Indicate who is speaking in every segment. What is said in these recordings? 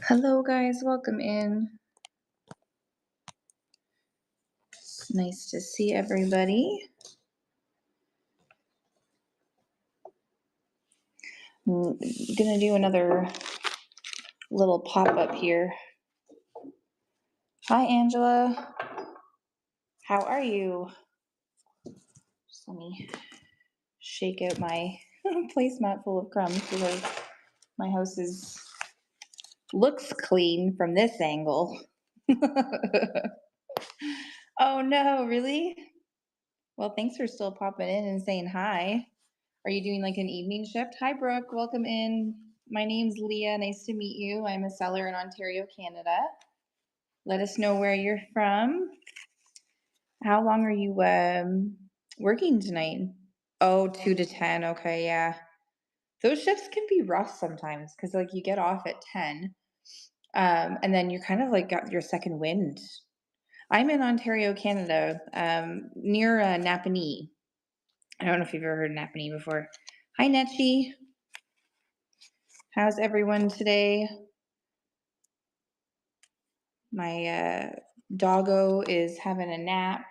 Speaker 1: Hello, guys. Welcome in. It's nice to see everybody. I'm gonna do another little pop up here. Hi, Angela. How are you? Just let me shake out my placemat full of crumbs because my house looks clean from this angle. Oh no, really? Well, thanks for still popping in and saying hi. Are you doing like an evening shift? Hi, Brooke. Welcome in. My name's Leah. Nice to meet you. I'm a seller in Ontario, Canada. Let us know where you're from. How long are you working tonight? Oh, 2 to 10. Okay, yeah. Those shifts can be rough sometimes because like you get off at 10, and then you kind of like got your second wind. I'm in Ontario, Canada, near Napanee. I don't know if you've ever heard of Napanee before. Hi, Netchie. How's everyone today? My doggo is having a nap,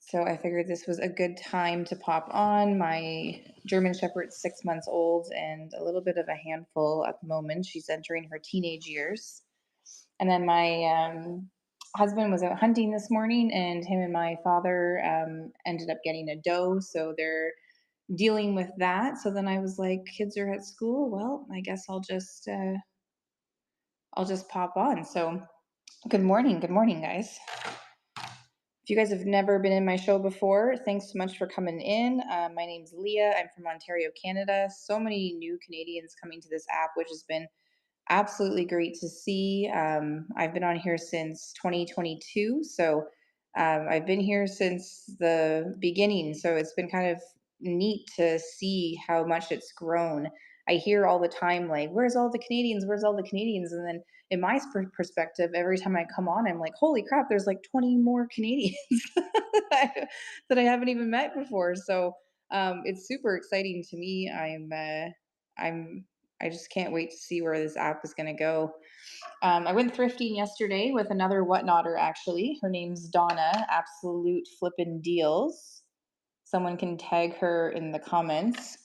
Speaker 1: so I figured this was a good time to pop on. My German Shepherd's 6 months old and a little bit of a handful at the moment. She's entering her teenage years. And then my husband was out hunting this morning, and him and my father ended up getting a doe, so they're dealing with that. So then I was like, kids are at school. Well, I guess I'll just pop on. So good morning, guys. If you guys have never been in my show before, thanks so much for coming in. My name's Leah. I'm from Ontario, Canada. So many new Canadians coming to this app, which has been absolutely great to see. I've been on here since 2022, so I've been here since the beginning. So it's been kind of neat to see how much it's grown. I hear all the time, like, "Where's all the Canadians? Where's all the Canadians?" And then in my perspective, every time I come on, I'm like, "Holy crap! There's like 20 more Canadians that I haven't even met before." So it's super exciting to me. I'm I just can't wait to see where this app is going to go. I went thrifting yesterday with another whatnotter, actually. Her name's Donna, Absolute Flippin' Deals. Someone can tag her in the comments.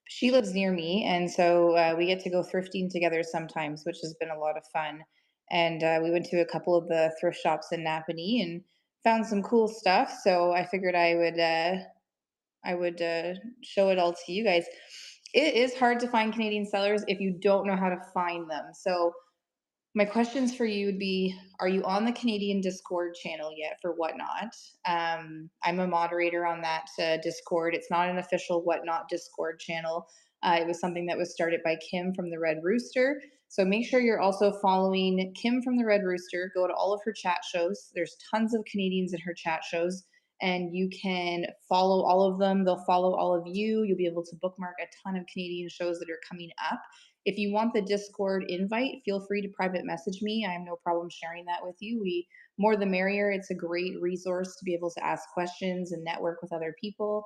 Speaker 1: She lives near me, and so we get to go thrifting together sometimes, which has been a lot of fun. And we went to a couple of the thrift shops in Napanee and found some cool stuff. So I figured I would show it all to you guys. It is hard to find Canadian sellers if you don't know how to find them. So my questions for you would be, are you on the Canadian Discord channel yet for Whatnot? I'm a moderator on that Discord. It's not an official Whatnot Discord channel. It was something that was started by Kim from the Red Rooster. So make sure you're also following Kim from the Red Rooster. Go to all of her chat shows. There's tons of Canadians in her chat shows, and you can follow all of them. They'll follow all of you. You'll be able to bookmark a ton of Canadian shows that are coming up. If you want the Discord invite, feel free to private message me. I have no problem sharing that with you. More the merrier. It's a great resource to be able to ask questions and network with other people.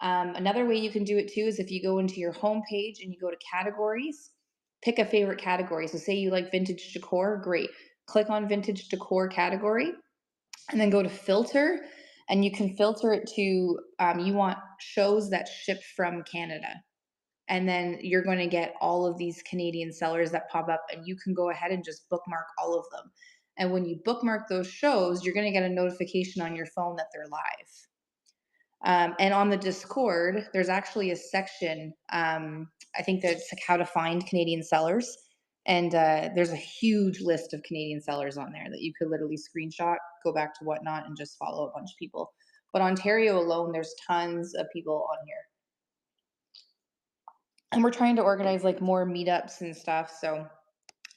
Speaker 1: Another way you can do it too is if you go into your homepage and you go to categories, pick a favorite category. So say you like vintage decor, great. Click on vintage decor category and then go to filter, and you can filter it to you want shows that ship from Canada. And then you're going to get all of these Canadian sellers that pop up, and you can go ahead and just bookmark all of them. And when you bookmark those shows, you're going to get a notification on your phone that they're live. And on the Discord, there's actually a section, I think that's like how to find Canadian sellers. And there's a huge list of Canadian sellers on there that you could literally screenshot, go back to Whatnot, and just follow a bunch of people. But Ontario alone, there's tons of people on here. And we're trying to organize like more meetups and stuff. So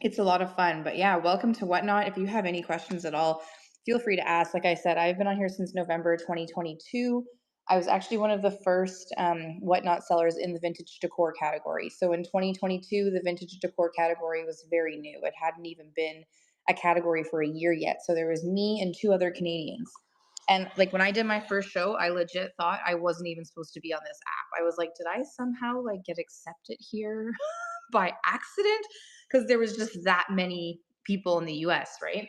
Speaker 1: it's a lot of fun. But yeah, welcome to Whatnot. If you have any questions at all, feel free to ask. Like I said, I've been on here since November 2022. I was actually one of the first Whatnot sellers in the vintage decor category. So in 2022, the vintage decor category was very new. It hadn't even been a category for a year yet. So there was me and two other Canadians. And like when I did my first show, I legit thought I wasn't even supposed to be on this app. I was like, did I somehow like get accepted here by accident? because there was just that many people in the US, right?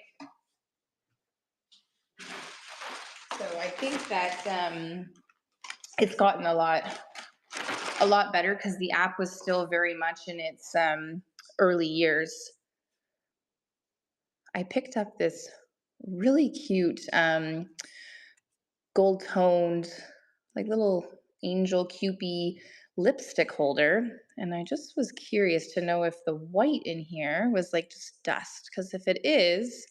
Speaker 1: So I think that it's gotten a lot better because the app was still very much in its early years. I picked up this really cute gold toned, like little angel cupie lipstick holder. And I just was curious to know if the white in here was like just dust. Because if it is,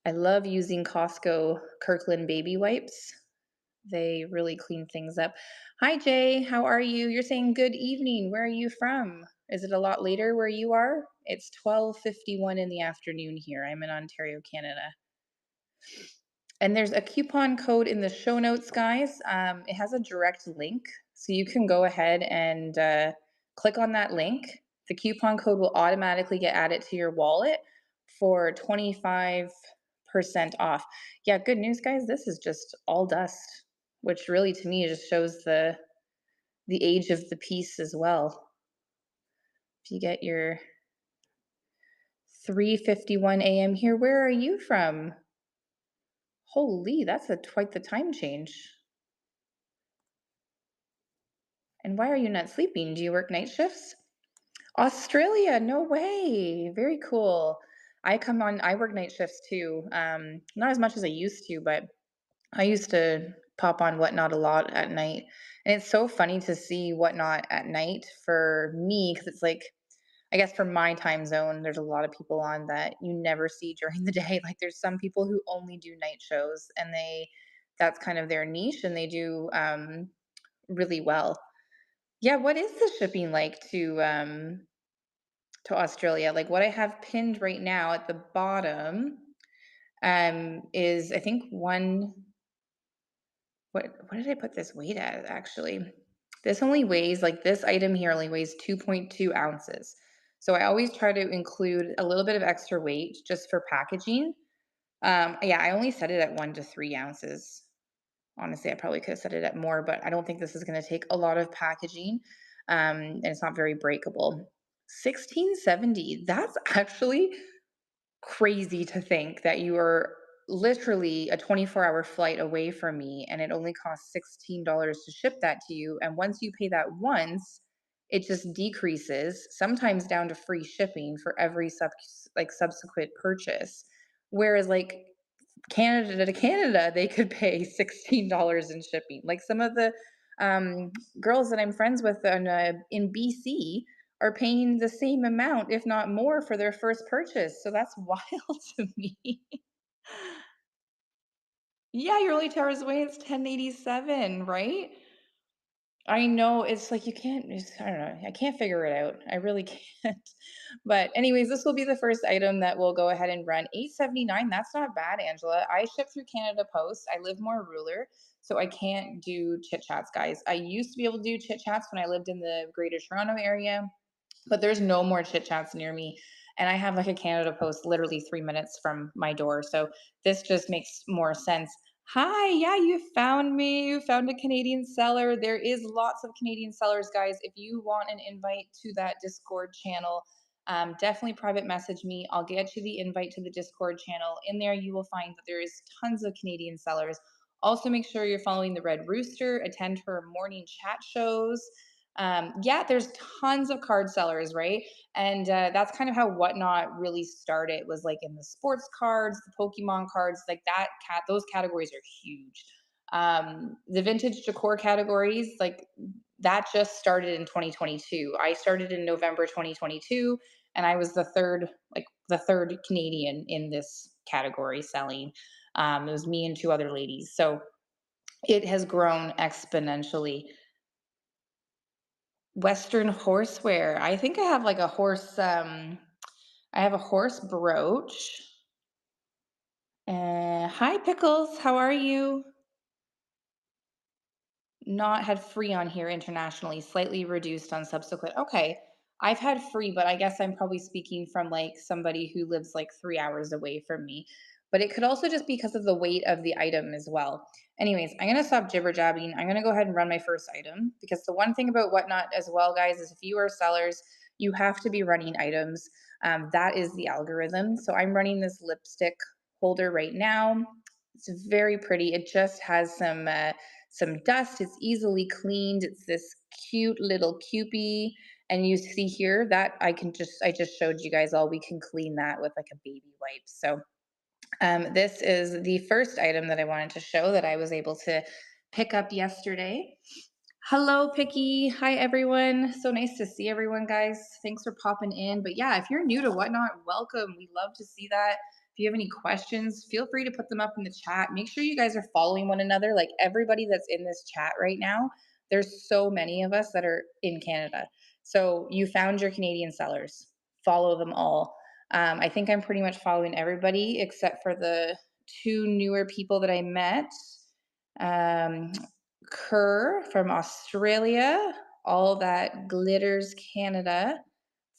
Speaker 1: I love using Costco Kirkland baby wipes. They really clean things up. Hi, Jay. How are you? You're saying good evening. Where are you from? Is it a lot later where you are? It's 12:51 in the afternoon here. I'm in Ontario, Canada. And there's a coupon code in the show notes, guys. It has a direct link. So you can go ahead and click on that link. The coupon code will automatically get added to your wallet for 25% off. Yeah, good news, guys. This is just all dust, which really to me just shows the age of the piece as well. If you get your 3:51 a.m. here, where are you from? Holy, that's quite the time change. And why are you not sleeping? Do you work night shifts? Australia, no way. Very cool. I work night shifts too. Not as much as I used to, but I used to pop on Whatnot a lot at night. And it's so funny to see Whatnot at night for me because it's like, I guess for my time zone, there's a lot of people on that you never see during the day. Like there's some people who only do night shows and that's kind of their niche and they do really well. Yeah, what is the shipping like to Australia? Like what I have pinned right now at the bottom is I think what did I put this weight at actually? This only weighs like this item here only weighs 2.2 ounces. So I always try to include a little bit of extra weight just for packaging. Yeah, I only set it at 1 to 3 ounces. Honestly, I probably could have set it at more, but I don't think this is going to take a lot of packaging. And it's not very breakable. 1670. That's actually crazy to think that you are literally a 24-hour flight away from me and it only costs $16 to ship that to you. And once you pay that once, it just decreases, sometimes down to free shipping for every subsequent purchase. Whereas like Canada to Canada, they could pay $16 in shipping. Like some of the girls that I'm friends with in BC are paying the same amount, if not more, for their first purchase. So that's wild to me. Yeah, you're only 2 hours away. It's 1087, right? I know it's like you can't I don't know. I can't figure it out. I really can't. But anyways, this will be the first item that we'll go ahead and run. 879. That's not bad, Angela. I ship through Canada Post. I live more rural, so I can't do chit chats, guys. I used to be able to do chit chats when I lived in the Greater Toronto area, but there's no more chit chats near me. And I have like a Canada Post literally 3 minutes from my door. So this just makes more sense. Hi, yeah, you found me. You found a Canadian seller. There is lots of Canadian sellers, guys. If you want an invite to that Discord channel, definitely private message me. I'll get you the invite to the Discord channel. In there, you will find that there is tons of Canadian sellers. Also, make sure you're following the Red Rooster, attend her morning chat shows. Yeah, there's tons of card sellers, right? And that's kind of how Whatnot really started, was like in the sports cards, the Pokemon cards, like those categories are huge. The vintage decor categories, like that just started in 2022. I started in November 2022 and I was the third Canadian in this category selling. It was me and two other ladies. So it has grown exponentially. Western horseware. I think I have like a horse, I have a horse brooch. Hi, Pickles. How are you? Not had free on here internationally, slightly reduced on subsequent. Okay. I've had free, but I guess I'm probably speaking from like somebody who lives like 3 hours away from me. But it could also just be because of the weight of the item as well. Anyways, I'm going to stop jibber jabbing. I'm going to go ahead and run my first item because the one thing about Whatnot as well, guys, is if you are sellers, you have to be running items. That is the algorithm. So I'm running this lipstick holder right now. It's very pretty. It just has some dust. It's easily cleaned. It's this cute little cupie. And you see here that I just showed you guys all, we can clean that with like a baby wipe. So this is the first item that I wanted to show that I was able to pick up yesterday. Hello, Picky. Hi, everyone. So nice to see everyone, guys. Thanks for popping in. But yeah, if you're new to Whatnot, welcome. We love to see that. If you have any questions, feel free to put them up in the chat. Make sure you guys are following one another. Like everybody that's in this chat right now, there's so many of us that are in Canada. So you found your Canadian sellers. Follow them all. I think I'm pretty much following everybody except for the two newer people that I met. Um, Kerr from Australia, All That Glitters Canada,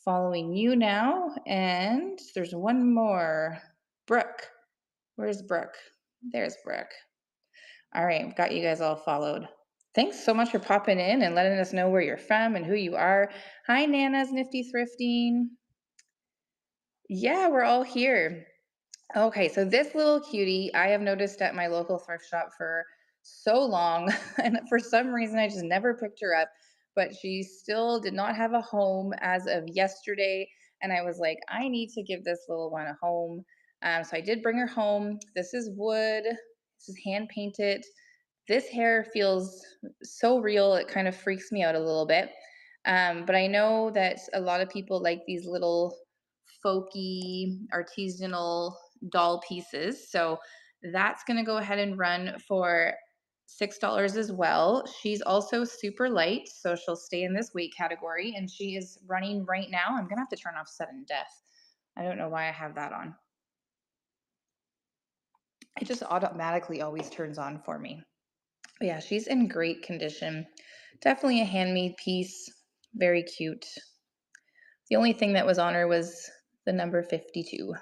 Speaker 1: following you now. And there's one more, Brooke. Where's Brooke? There's Brooke. All right, I've got you guys all followed. Thanks so much for popping in and letting us know where you're from and who you are. Hi, Nana's Nifty Thrifting. Yeah, we're all here. Okay, so this little cutie I have noticed at my local thrift shop for so long, and for some reason I just never picked her up, but she still did not have a home as of yesterday, and I was like, I need to give this little one a home. So I did bring her home. This is wood. This is hand painted. This hair feels so real, it kind of freaks me out a little bit. But I know that a lot of people like these little folky artisanal doll pieces. So that's going to go ahead and run for $6 as well. She's also super light, so she'll stay in this weight category. And she is running right now. I'm going to have to turn off sudden death. I don't know why I have that on. It just automatically always turns on for me. But yeah, she's in great condition. Definitely a handmade piece. Very cute. The only thing that was on her was the number 52.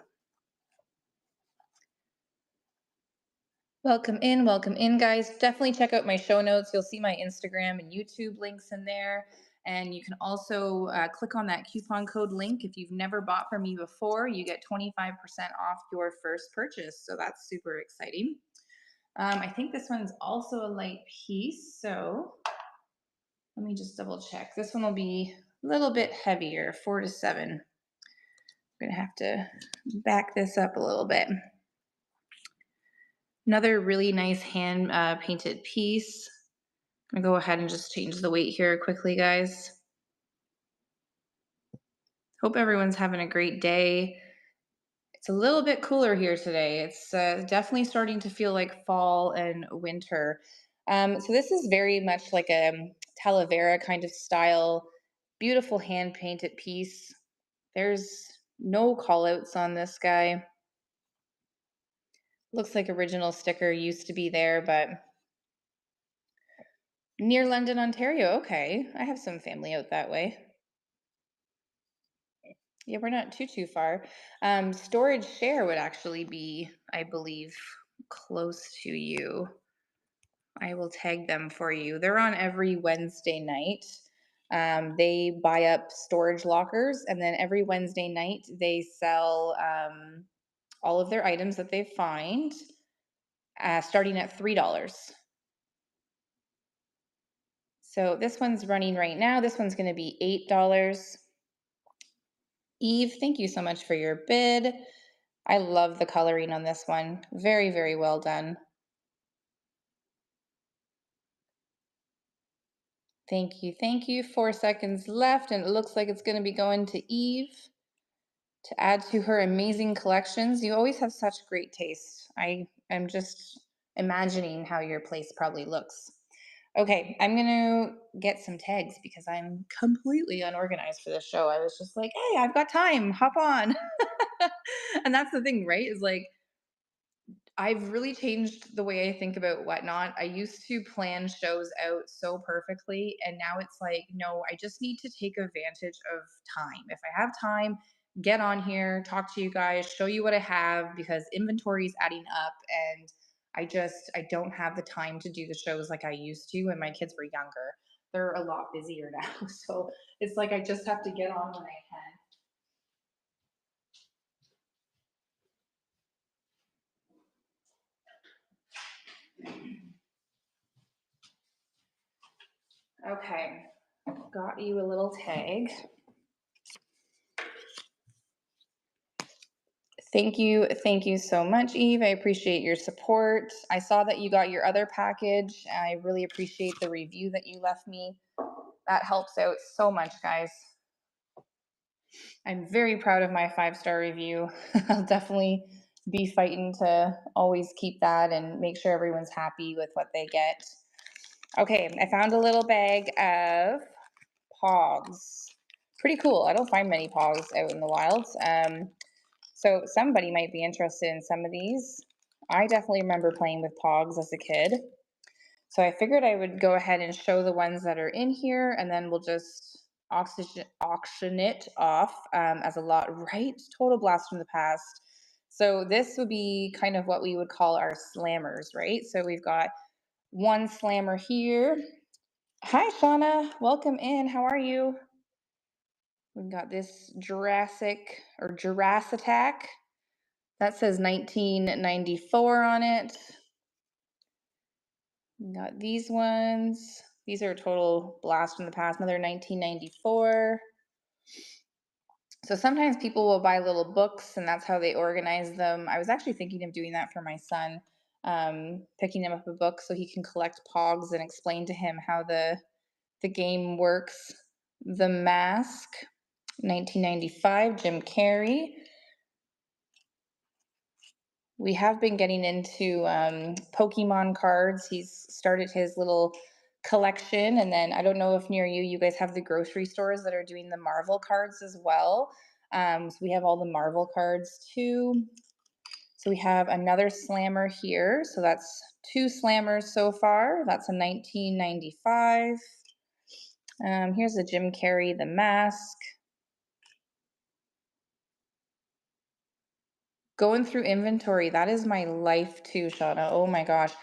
Speaker 1: Welcome in, guys. Definitely check out my show notes. You'll see my Instagram and YouTube links in there. And you can also click on that coupon code link. If you've never bought from me before, you get 25% off your first purchase. So that's super exciting. I think this one's also a light piece. So let me just double check. This one will be a little bit heavier, 4 to 7. I'm going to have to back this up a little bit. Another really nice hand painted piece. I'm gonna go ahead and just change the weight here quickly, guys. Hope everyone's having a great day. It's a little bit cooler here today. It's definitely starting to feel like fall and winter. So this is very much like a Talavera kind of style, beautiful hand painted piece. There's no call outs on this guy. Looks like original sticker used to be there, but near London, Ontario. Okay, I have some family out that way. Yeah, we're not too far. Storage Share would actually be, I believe, close to you. I will tag them for you. They're on every Wednesday night. They buy up storage lockers, and then every Wednesday night they sell all of their items that they find, starting at $3. So this one's running right now. This one's going to be $8. Eve, thank you so much for your bid. I love the coloring on this one. Very, very well done. Thank you. Thank you. 4 seconds left, and it looks like it's going to be going to Eve to add to her amazing collections. You always have such great taste. I am just imagining how your place probably looks. Okay, I'm going to get some tags because I'm completely unorganized for this show. I was just like, hey, I've got time. Hop on. And that's the thing, right? Is like, I've really changed the way I think about Whatnot. I used to plan shows out so perfectly, and now it's like, no, I just need to take advantage of time. If I have time, get on here, talk to you guys, show you what I have because inventory is adding up, and I don't have the time to do the shows like I used to when my kids were younger. They're a lot busier now, so it's like I just have to get on when I can. Okay, got you a little tag. Thank you so much, Eve. I appreciate your support. I saw that you got your other package. I really appreciate the review that you left me. That helps out so much, guys. I'm very proud of my 5-star review. I'll definitely be fighting to always keep that and make sure everyone's happy with what they get. Okay, I found a little bag of Pogs. Pretty cool. I don't find many Pogs out in the wild. So somebody might be interested in some of these. I definitely remember playing with Pogs as a kid. So I figured I would go ahead and show the ones that are in here, and then we'll just auction it off as a lot, right? Total blast from the past. So this would be kind of what we would call our slammers, right? So we've got one slammer here. Hi, Shauna. Welcome in. How are you? We've got this Jurassic or Jurassic. That says 1994 on it. We got these ones. These are a total blast from the past. Another 1994. So sometimes people will buy little books and that's how they organize them. I was actually thinking of doing that for my son, picking him up a book so he can collect Pogs and explain to him how the game works. The Mask, 1995, Jim Carrey. We have been getting into Pokemon cards. He's started his little collection. And then I don't know if near you guys have the grocery stores that are doing the Marvel cards as well. So we have all the Marvel cards too. So we have another slammer here. So that's 2 slammers so far. That's a 1995. Here's a Jim Carrey, The Mask. Going through inventory, that is my life too, Shauna. Oh my gosh.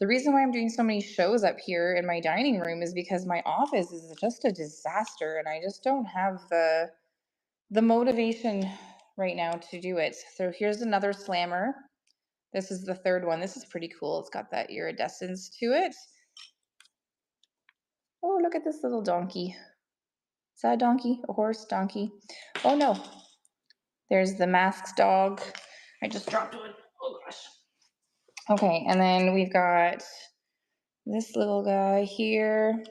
Speaker 1: The reason why I'm doing so many shows up here in my dining room is because my office is just a disaster and I just don't have the motivation right now to do it. So here's another slammer. This is the 3rd one. This is pretty cool. It's got that iridescence to it. Oh, look at this little donkey. Is that a donkey? A horse? Donkey? Oh no. There's the masked dog. I just dropped one. Oh gosh. Okay, and then we've got this little guy here.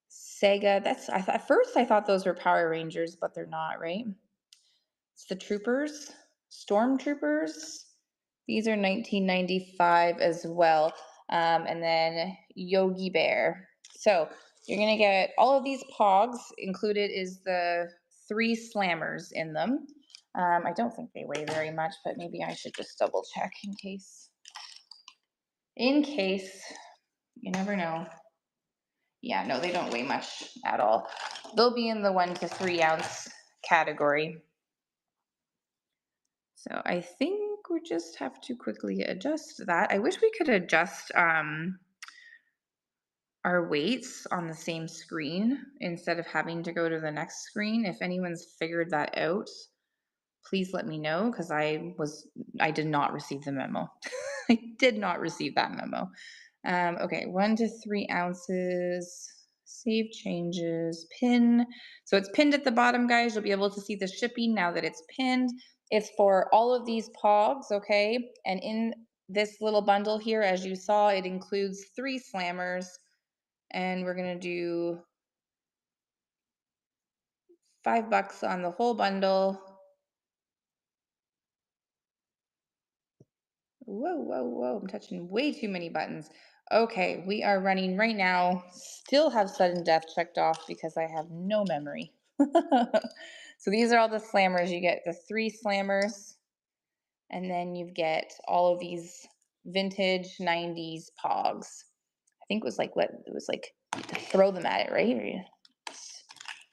Speaker 1: Sega. At first I thought those were Power Rangers, but they're not, right? It's the Troopers, Stormtroopers. These are 1995 as well. And then Yogi Bear. So you're gonna get all of these Pogs. Included is the 3 slammers in them. I don't think they weigh very much, but maybe I should just double check in case. In case, you never know. Yeah, no, they don't weigh much at all. They'll be in the 1 to 3 ounce category. So I think we just have to quickly adjust that. I wish we could adjust our weights on the same screen instead of having to go to the next screen. If anyone's figured that out, please let me know because I did not receive the memo. I did not receive that memo. Okay, 1 to 3 ounces. Save changes, pin. So it's pinned at the bottom, guys. You'll be able to see the shipping now that it's pinned. It's for all of these Pogs, okay? And in this little bundle here, as you saw, it includes 3 slammers. And we're gonna do $5 on the whole bundle. Whoa, I'm touching way too many buttons. Okay, we are running right now. Still have sudden death checked off because I have no memory. So these are all the slammers. You get the 3 slammers, and then you get all of these vintage 90s Pogs. I think it was like, what? It was like, you could throw them at it, right?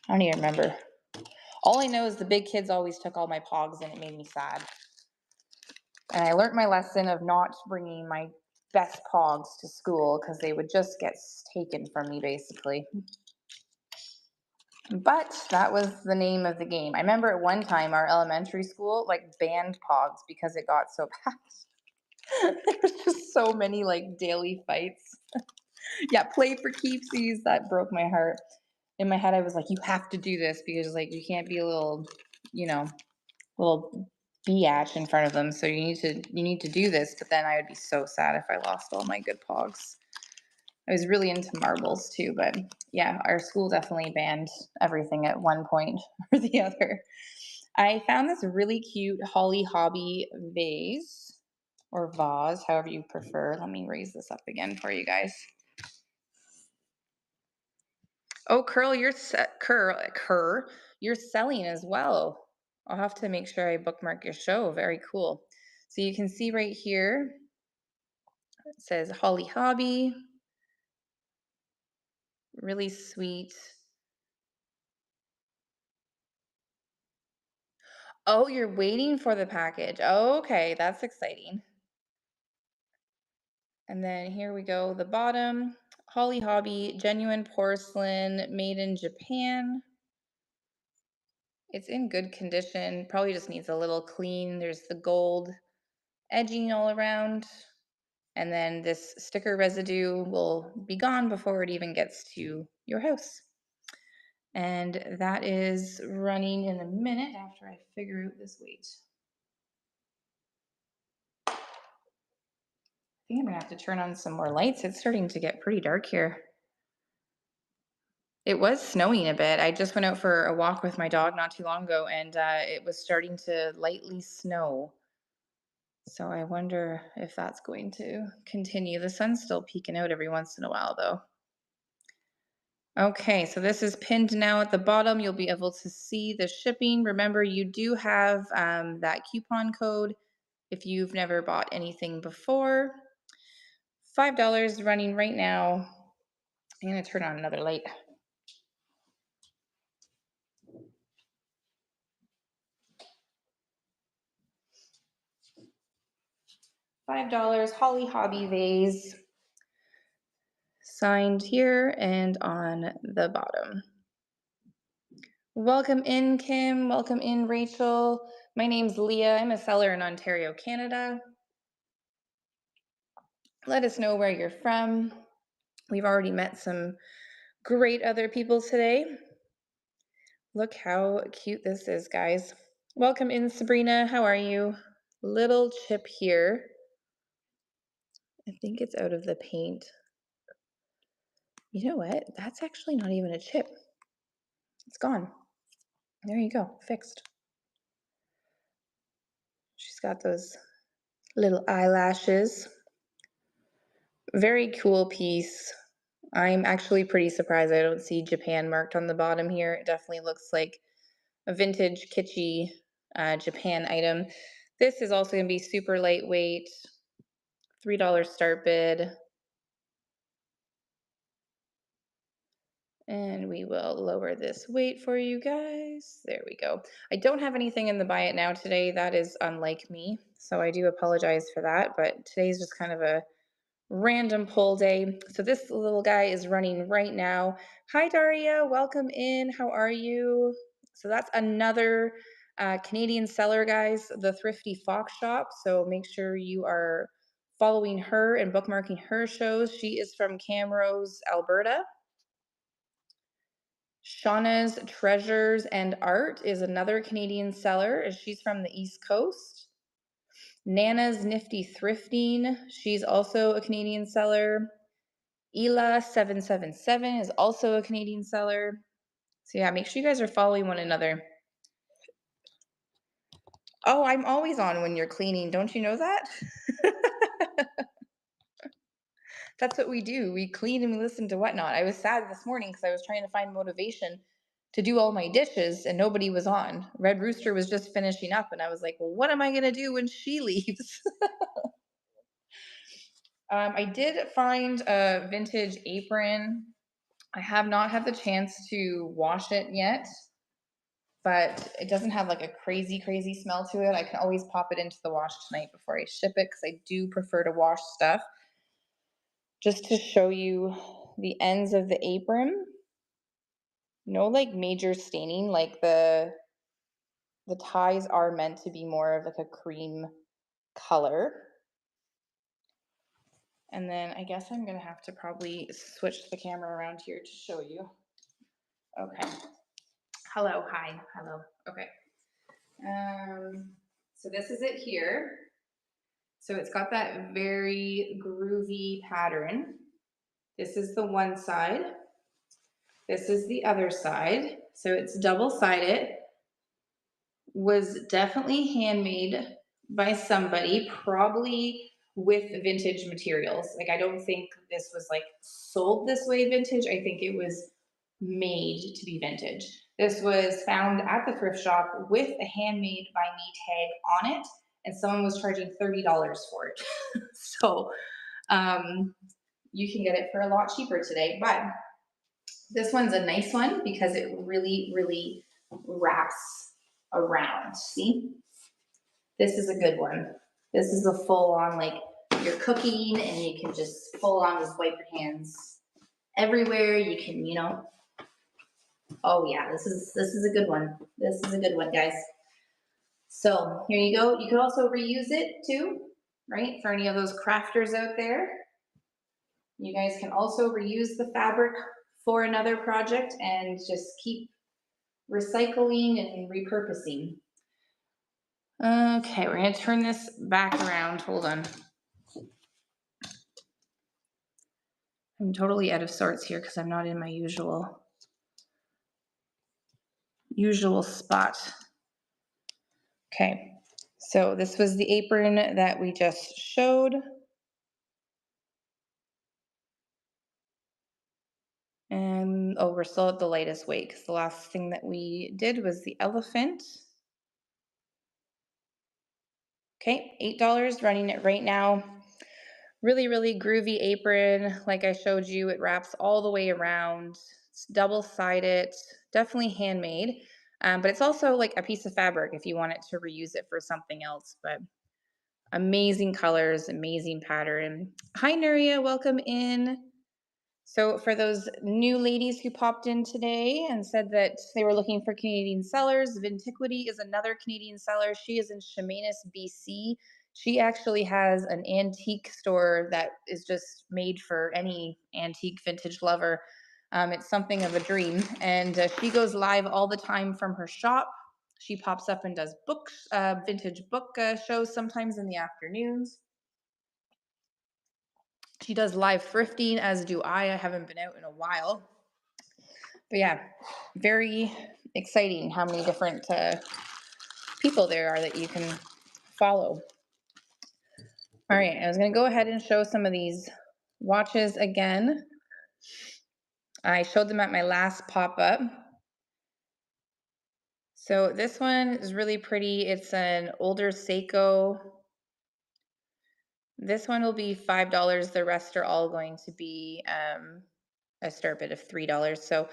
Speaker 1: I don't even remember. All I know is the big kids always took all my Pogs, and it made me sad. And I learned my lesson of not bringing my best Pogs to school because they would just get taken from me, basically. But that was the name of the game. I remember at one time our elementary school like banned Pogs because it got so bad. There was just so many like daily fights. Yeah, play for keepsies. That broke my heart. In my head, I was like, you have to do this because like you can't be a little, you know, little biatch in front of them. So you need to do this. But then I would be so sad if I lost all my good pogs. I was really into marbles too, but yeah, our school definitely banned everything at one point or the other. I found this really cute Holly Hobby vase or vase, however you prefer. Let me raise this up again for you guys. Oh, Curl, you're selling as well. I'll have to make sure I bookmark your show. Very cool. So you can see right here, it says Holly Hobby. Really sweet. Oh, you're waiting for the package. Oh, okay, that's exciting. And then here we go, the bottom. Holly Hobby, genuine porcelain, made in Japan. It's in good condition. Probably just needs a little clean. There's the gold edging all around. And then this sticker residue will be gone before it even gets to your house. And that is running in a minute after I figure out this weight. I think I'm gonna have to turn on some more lights. It's starting to get pretty dark here. It was snowing a bit. I just went out for a walk with my dog not too long ago, and it was starting to lightly snow. So I wonder if that's going to continue. The sun's still peeking out every once in a while, though. Okay, so this is pinned now at the bottom. You'll be able to see the shipping. Remember, you do have that coupon code if you've never bought anything before. $5 running right now. I'm going to turn on another light. $5 Holly Hobby vase. Signed here and on the bottom. Welcome in, Kim. Welcome in, Rachel. My name's Leah. I'm a seller in Ontario, Canada. Let us know where you're from. We've already met some great other people today. Look how cute this is, guys. Welcome in, Sabrina. How are you? Little chip here. I think it's out of the paint. You know what? That's actually not even a chip. It's gone. There you go, fixed. She's got those little eyelashes. Very cool piece. I'm actually pretty surprised I don't see Japan marked on the bottom here. It definitely looks like a vintage, kitschy Japan item. This is also going to be super lightweight, $3 start bid. And we will lower this weight for you guys. There we go. I don't have anything in the buy it now today. That is unlike me. So I do apologize for that. But today's just kind of a random pull day. So this little guy is running right now. Hi, Daria. Welcome in. How are you? So that's another Canadian seller, guys, the Thrifty Fox Shop. So make sure you are following her and bookmarking her shows. She is from Camrose, Alberta. Shauna's Treasures and Art is another Canadian seller. She's from the East Coast. Nana's Nifty Thrifting, she's also a Canadian seller. Ela777 is also a Canadian seller. So yeah, make sure you guys are following one another. Oh, I'm always on when you're cleaning. Don't you know that? That's what we do. We clean and we listen to Whatnot. I was sad this morning because I was trying to find motivation to do all my dishes and nobody was on. Red Rooster was just finishing up and I was like, well, what am I going to do when she leaves? I did find a vintage apron. I have not had the chance to wash it yet, but it doesn't have like a crazy, crazy smell to it. I can always pop it into the wash tonight before I ship it because I do prefer to wash stuff. Just to show you the ends of the apron. No like major staining, like the ties are meant to be more of like a cream color. And then I guess I'm gonna have to probably switch the camera around here to show you. Okay. Hello, hi, hello. Okay. So this is it here. So it's got that very groovy pattern. This is the one side. This is the other side. So it's double-sided. Was definitely handmade by somebody, probably with vintage materials. Like, I don't think this was like sold this way vintage. I think it was made to be vintage. This was found at the thrift shop with a handmade by me tag on it, and someone was charging $30 for it. So um, you can get it for a lot cheaper today. But this one's a nice one because it really, really wraps around. See? This is a good one. This is a full on, like, you're cooking and you can just full on just wipe your hands everywhere. You can, oh yeah, this is a good one. This is a good one, guys. So here you go. You could also reuse it too, right? For any of those crafters out there. You guys can also reuse the fabric for another project and just keep recycling and repurposing. Okay, we're gonna turn this back around. Hold on. I'm totally out of sorts here because I'm not in my usual spot. Okay, so this was the apron that we just showed. And oh, we're still at the lightest weight because the last thing that we did was the elephant. Okay, $8, running it right now. Really, really groovy apron. Like I showed you, it wraps all the way around. It's double-sided, definitely handmade. But it's also like a piece of fabric if you want it to reuse it for something else. But amazing colors, amazing pattern. Hi, Nuria, welcome in. So for those new ladies who popped in today and said that they were looking for Canadian sellers, Vintiquity is another Canadian seller. She is in Chemainus, BC. She actually has an antique store that is just made for any antique vintage lover. It's something of a dream. And she goes live all the time from her shop. She pops up and does books, vintage book shows sometimes in the afternoons. She does live thrifting, as do I. I haven't been out in a while. But yeah, very exciting how many different people there are that you can follow. All right, I was going to go ahead and show some of these watches again. I showed them at my last pop-up. So this one is really pretty. It's an older Seiko. This one will be $5. The rest are all going to be a start bid of $3. So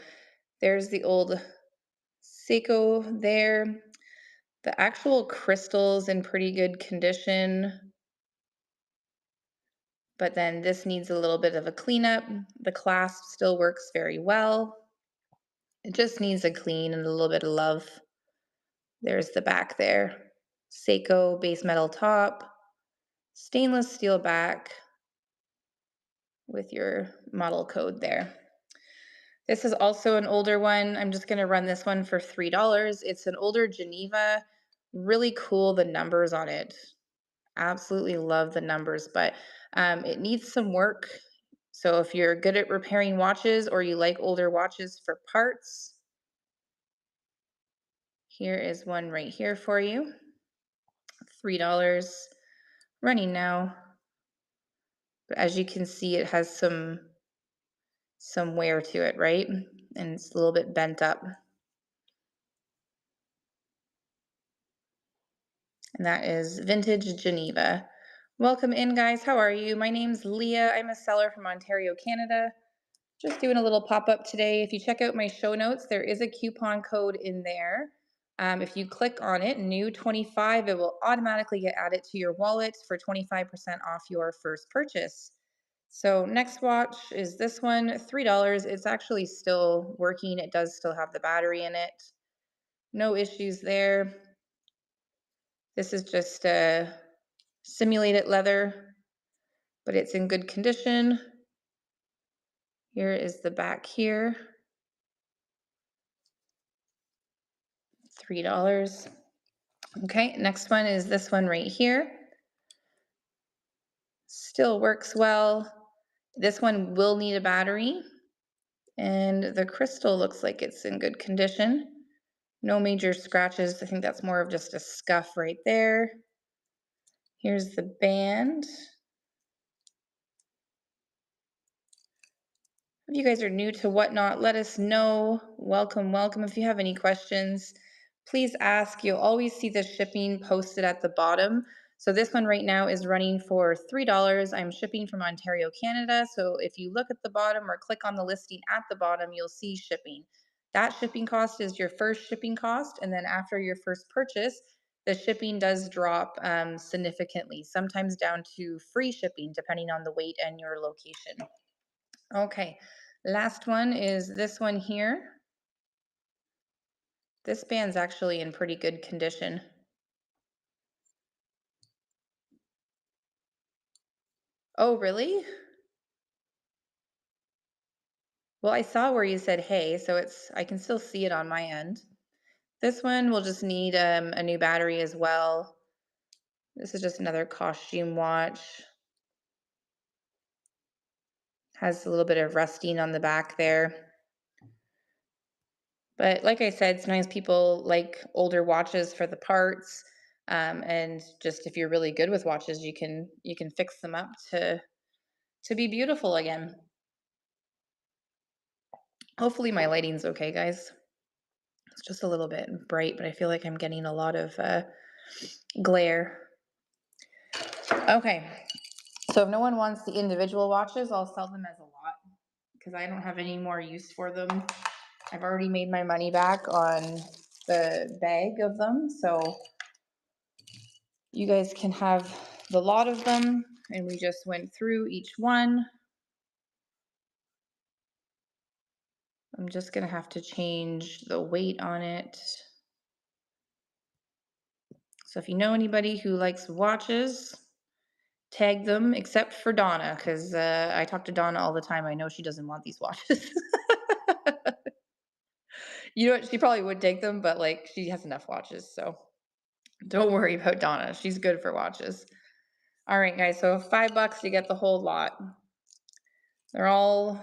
Speaker 1: there's the old Seiko there. The actual crystal's in pretty good condition, but then this needs a little bit of a cleanup. The clasp still works very well. It just needs a clean and a little bit of love. There's the back there. Seiko base metal top, stainless steel back with your model code there. This is also an older one. I'm just going to run this one for $3. It's an older Geneva. Really cool, the numbers on it. Absolutely love the numbers, but it needs some work. So if you're good at repairing watches or you like older watches for parts, here is one right here for you. $3 running now. But as you can see, it has some wear to it, right? And it's a little bit bent up. And that is Vintage Geneva. Welcome in, guys. How are you? My name's Leah. I'm a seller from Ontario, Canada. Just doing a little pop-up today. If you check out my show notes, there is a coupon code in there. If you click on it, new 25, it will automatically get added to your wallet for 25% off your first purchase. So next watch is this one, $3. It's actually still working. It does still have the battery in it. No issues there. This is just a simulated leather. but it's in good condition. Here is the back here. $3. Okay, next one is this one right here. Still works well. This one will need a battery, and the crystal looks like it's in good condition. No major scratches. I think that's more of just a scuff right there. Here's the band. If you guys are new to Whatnot, let us know. Welcome, welcome. If you have any questions, please ask. You'll always see the shipping posted at the bottom. So this one right now is running for $3. I'm shipping from Ontario, Canada. So if you look at the bottom or click on the listing at the bottom, you'll see shipping. That shipping cost is your first shipping cost. And then after your first purchase, the shipping does drop significantly, sometimes down to free shipping, depending on the weight and your location. Okay, last one is this one here. This band's actually in pretty good condition. Oh, really? Well, I saw where you said hey, so I can still see it on my end. This one will just need a new battery as well. This is just another costume watch. Has a little bit of rusting on the back there. But like I said, sometimes people like older watches for the parts. And just if you're really good with watches, you can fix them up to be beautiful again. Hopefully my lighting's okay, guys. It's just a little bit bright, but I feel like I'm getting a lot of glare. Okay, so if no one wants the individual watches, I'll sell them as a lot because I don't have any more use for them. I've already made my money back on the bag of them, so you guys can have the lot of them, and we just went through each one. I'm just gonna have to change the weight on it. So if you know anybody who likes watches, tag them, except for Donna, because I talk to Donna all the time. I know she doesn't want these watches. You know what? She probably would take them, but like she has enough watches, so don't worry about Donna. She's good for watches. All right, guys. So $5, you get the whole lot. They're all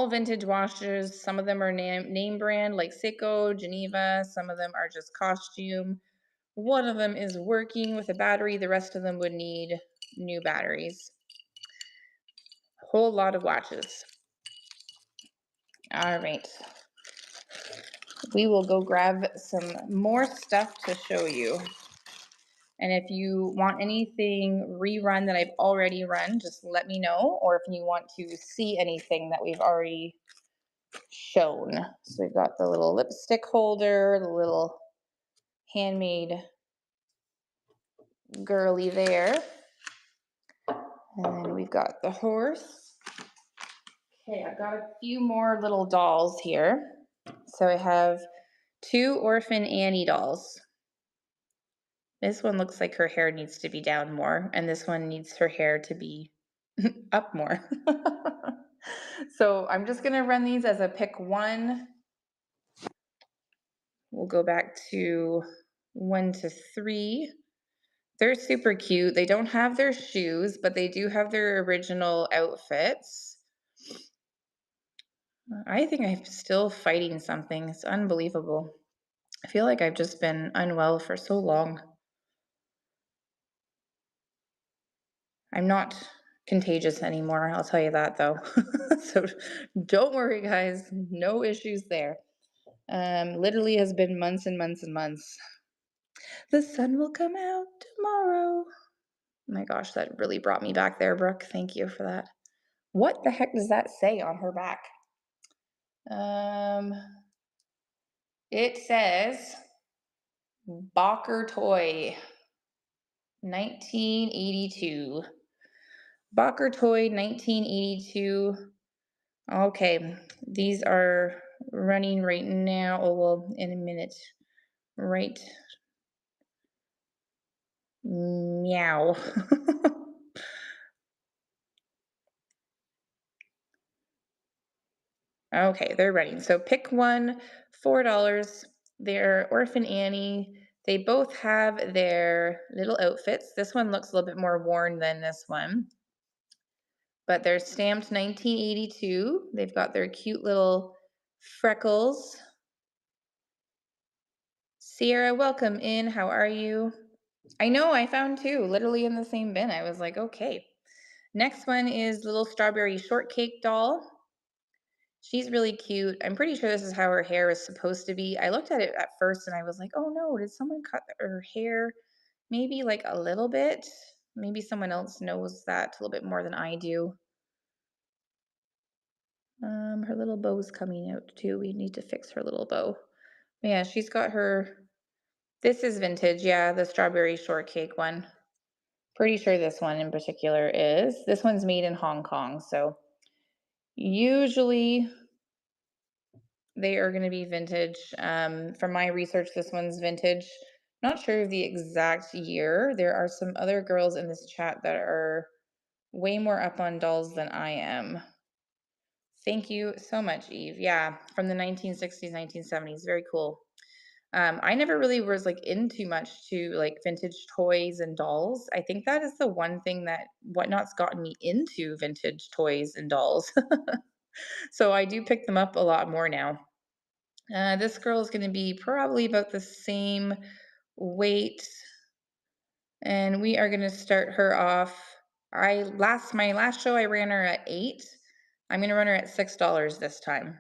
Speaker 1: vintage watches. Some of them are name brand like Seiko, Geneva. Some of them are just costume. One of them is working with a battery. The rest of them would need new batteries. Whole lot of watches. All right. We will go grab some more stuff to show you. And if you want anything rerun that I've already run, just let me know. Or if you want to see anything that we've already shown. So we've got the little lipstick holder, the little handmade girly there. And then we've got the horse. Okay, I've got a few more little dolls here. So I have 2 Orphan Annie dolls. This one looks like her hair needs to be down more, and this one needs her hair to be up more. So I'm just gonna run these as a pick one. We'll go back to 1 to 3. They're super cute. They don't have their shoes, but they do have their original outfits. I think I'm still fighting something. It's unbelievable. I feel like I've just been unwell for so long. I'm not contagious anymore, I'll tell you that though. So don't worry, guys. No issues there. Literally has been months and months and months. The sun will come out tomorrow. Oh my gosh, that really brought me back there, Brooke. Thank you for that. What the heck does that say on her back? It says Bocker Toy 1982. Bocker Toy 1982. Okay, these are running right now. Oh, well, in a minute. Right. Meow. Okay, they're ready. So pick one, $4. They're Orphan Annie. They both have their little outfits. This one looks a little bit more worn than this one, but they're stamped 1982. They've got their cute little freckles. Sierra, welcome in. How are you? I know, I found two, literally in the same bin. I was like, okay. Next one is little strawberry shortcake doll. She's really cute. I'm pretty sure this is how her hair is supposed to be. I looked at it at first and I was like, oh no, did someone cut her hair maybe like a little bit? Maybe someone else knows that a little bit more than I do. Her little bow's coming out too. We need to fix her little bow. Yeah, she's got her. This is vintage. Yeah, the strawberry shortcake one. Pretty sure this one in particular is. This one's made in Hong Kong. So usually they are going to be vintage. From my research, this one's vintage. Not sure of the exact year. There are some other girls in this chat that are way more up on dolls than I am. Thank you so much, Eve. Yeah, from the 1960s, 1970s. Very cool. I never really was like into much to like vintage toys and dolls. I think that is the one thing that Whatnot's gotten me into vintage toys and dolls. So I do pick them up a lot more now. This girl is going to be probably about the same weight, and we are going to start her off. My last show I ran her at $8. I'm going to run her at $6 this time.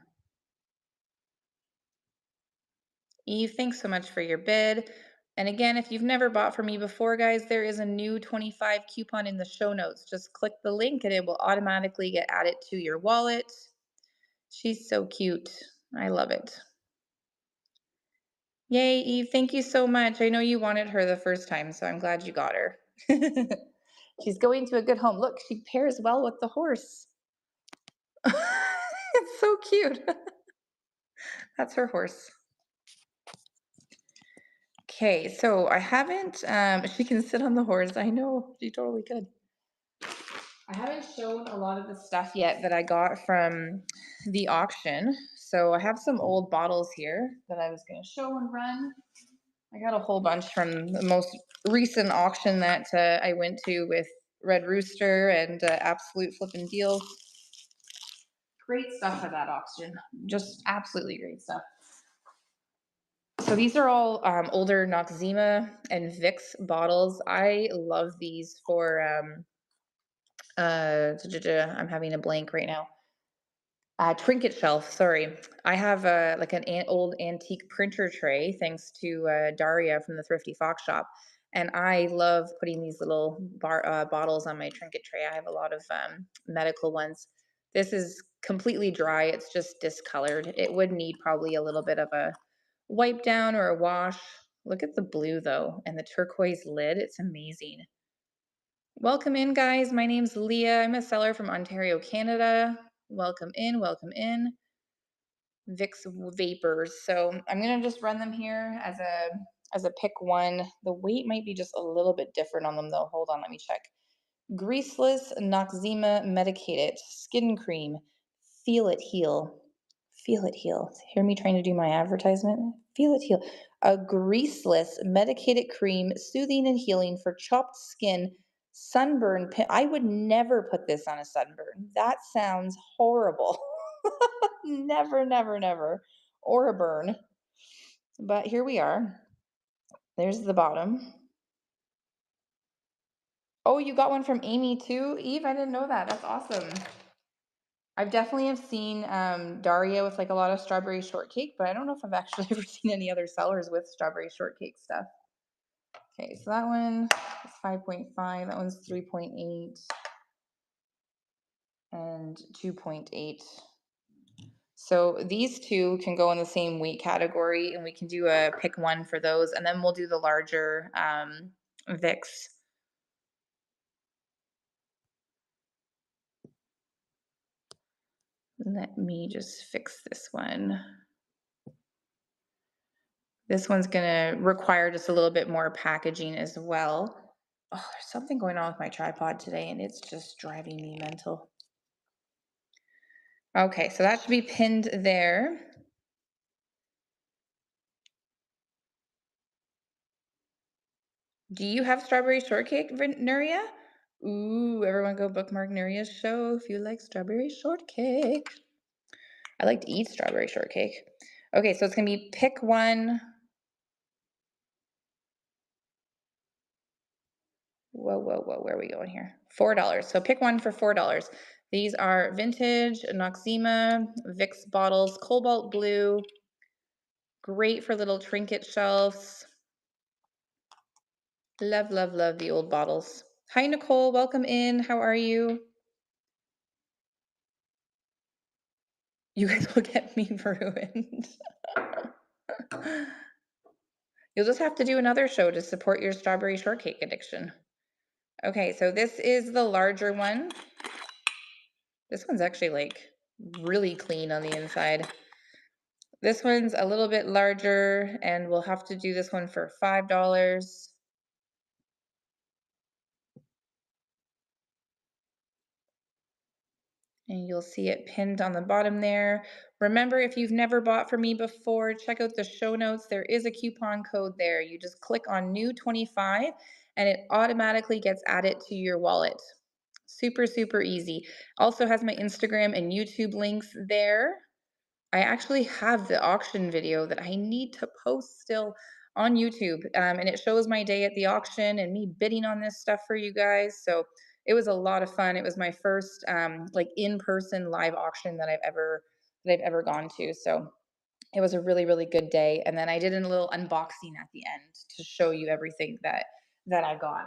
Speaker 1: Eve, thanks so much for your bid. And again, if you've never bought from me before, guys, there is a new 25 coupon in the show notes. Just click the link and it will automatically get added to your wallet. She's so cute. I love it. Yay, Eve, thank you so much. I know you wanted her the first time, so I'm glad you got her. She's going to a good home. Look, she pairs well with the horse. It's so cute. That's her horse. Okay, so I haven't, she can sit on the horse. I know, she totally could. I haven't shown a lot of the stuff yet that I got from the auction. So I have some old bottles here that I was going to show and run. I got a whole bunch from the most recent auction that I went to with Red Rooster and Absolute Flippin' Deals. Great stuff at that auction. Just absolutely great stuff. So these are all older Noxzema and Vicks bottles. I love these for, I'm having a blank right now. Trinket shelf, sorry. I have like an old antique printer tray, thanks to Daria from the Thrifty Fox Shop. And I love putting these little bottles on my trinket tray. I have a lot of medical ones. This is completely dry. It's just discolored. It would need probably a little bit of a wipe down or a wash. Look at the blue though, and the turquoise lid. It's amazing. Welcome in, guys. My name's Leah. I'm a seller from Ontario, Canada. Welcome in, welcome in. Vicks vapors. So I'm gonna just run them here as a pick one. The weight might be just a little bit different on them though. Hold on, let me check. Greaseless Noxzema medicated skin cream. Feel it heal. Feel it heal. Hear me trying to do my advertisement? Feel it heal. A greaseless medicated cream, soothing and healing for chopped skin, sunburn. I would never put this on a sunburn. That sounds horrible. Never, never, never. Or a burn. But here we are. There's the bottom. Oh, you got one from Amy too, Eve? I didn't know that. That's awesome. I've definitely have seen Daria with like a lot of strawberry shortcake, but I don't know if I've actually ever seen any other sellers with strawberry shortcake stuff. Okay, so that one is 5.5, that one's 3.8 and 2.8. So these two can go in the same weight category, and we can do a pick one for those, and then we'll do the larger Vicks. Let me just fix this one. This one's gonna require just a little bit more packaging as well. Oh, there's something going on with my tripod today and it's just driving me mental. Okay, so that should be pinned there. Do you have strawberry shortcake, Nuria? Ooh, everyone go bookmark Nuria's show if you like strawberry shortcake. I like to eat strawberry shortcake. Okay, so it's gonna be pick one. Whoa, whoa, whoa, where are we going here? $4. So pick one for $4. These are vintage Noxzema Vicks bottles, cobalt blue, great for little trinket shelves. Love, love, love the old bottles. Hi, Nicole. Welcome in. How are you? You guys will get me ruined. You'll just have to do another show to support your strawberry shortcake addiction. Okay, so this is the larger one. This one's actually like really clean on the inside. This one's a little bit larger, and we'll have to do this one for $5. And you'll see it pinned on the bottom there. Remember, if you've never bought from me before, check out the show notes. There is a coupon code there. You just click on new 25 and it automatically gets added to your wallet. Super, super easy. Also has my Instagram and YouTube links there. I actually have the auction video that I need to post still on YouTube. And it shows my day at the auction and me bidding on this stuff for you guys. So it was a lot of fun. It was my first like in-person live auction that I've ever gone to. So it was a really, really good day. And then I did a little unboxing at the end to show you everything that I got.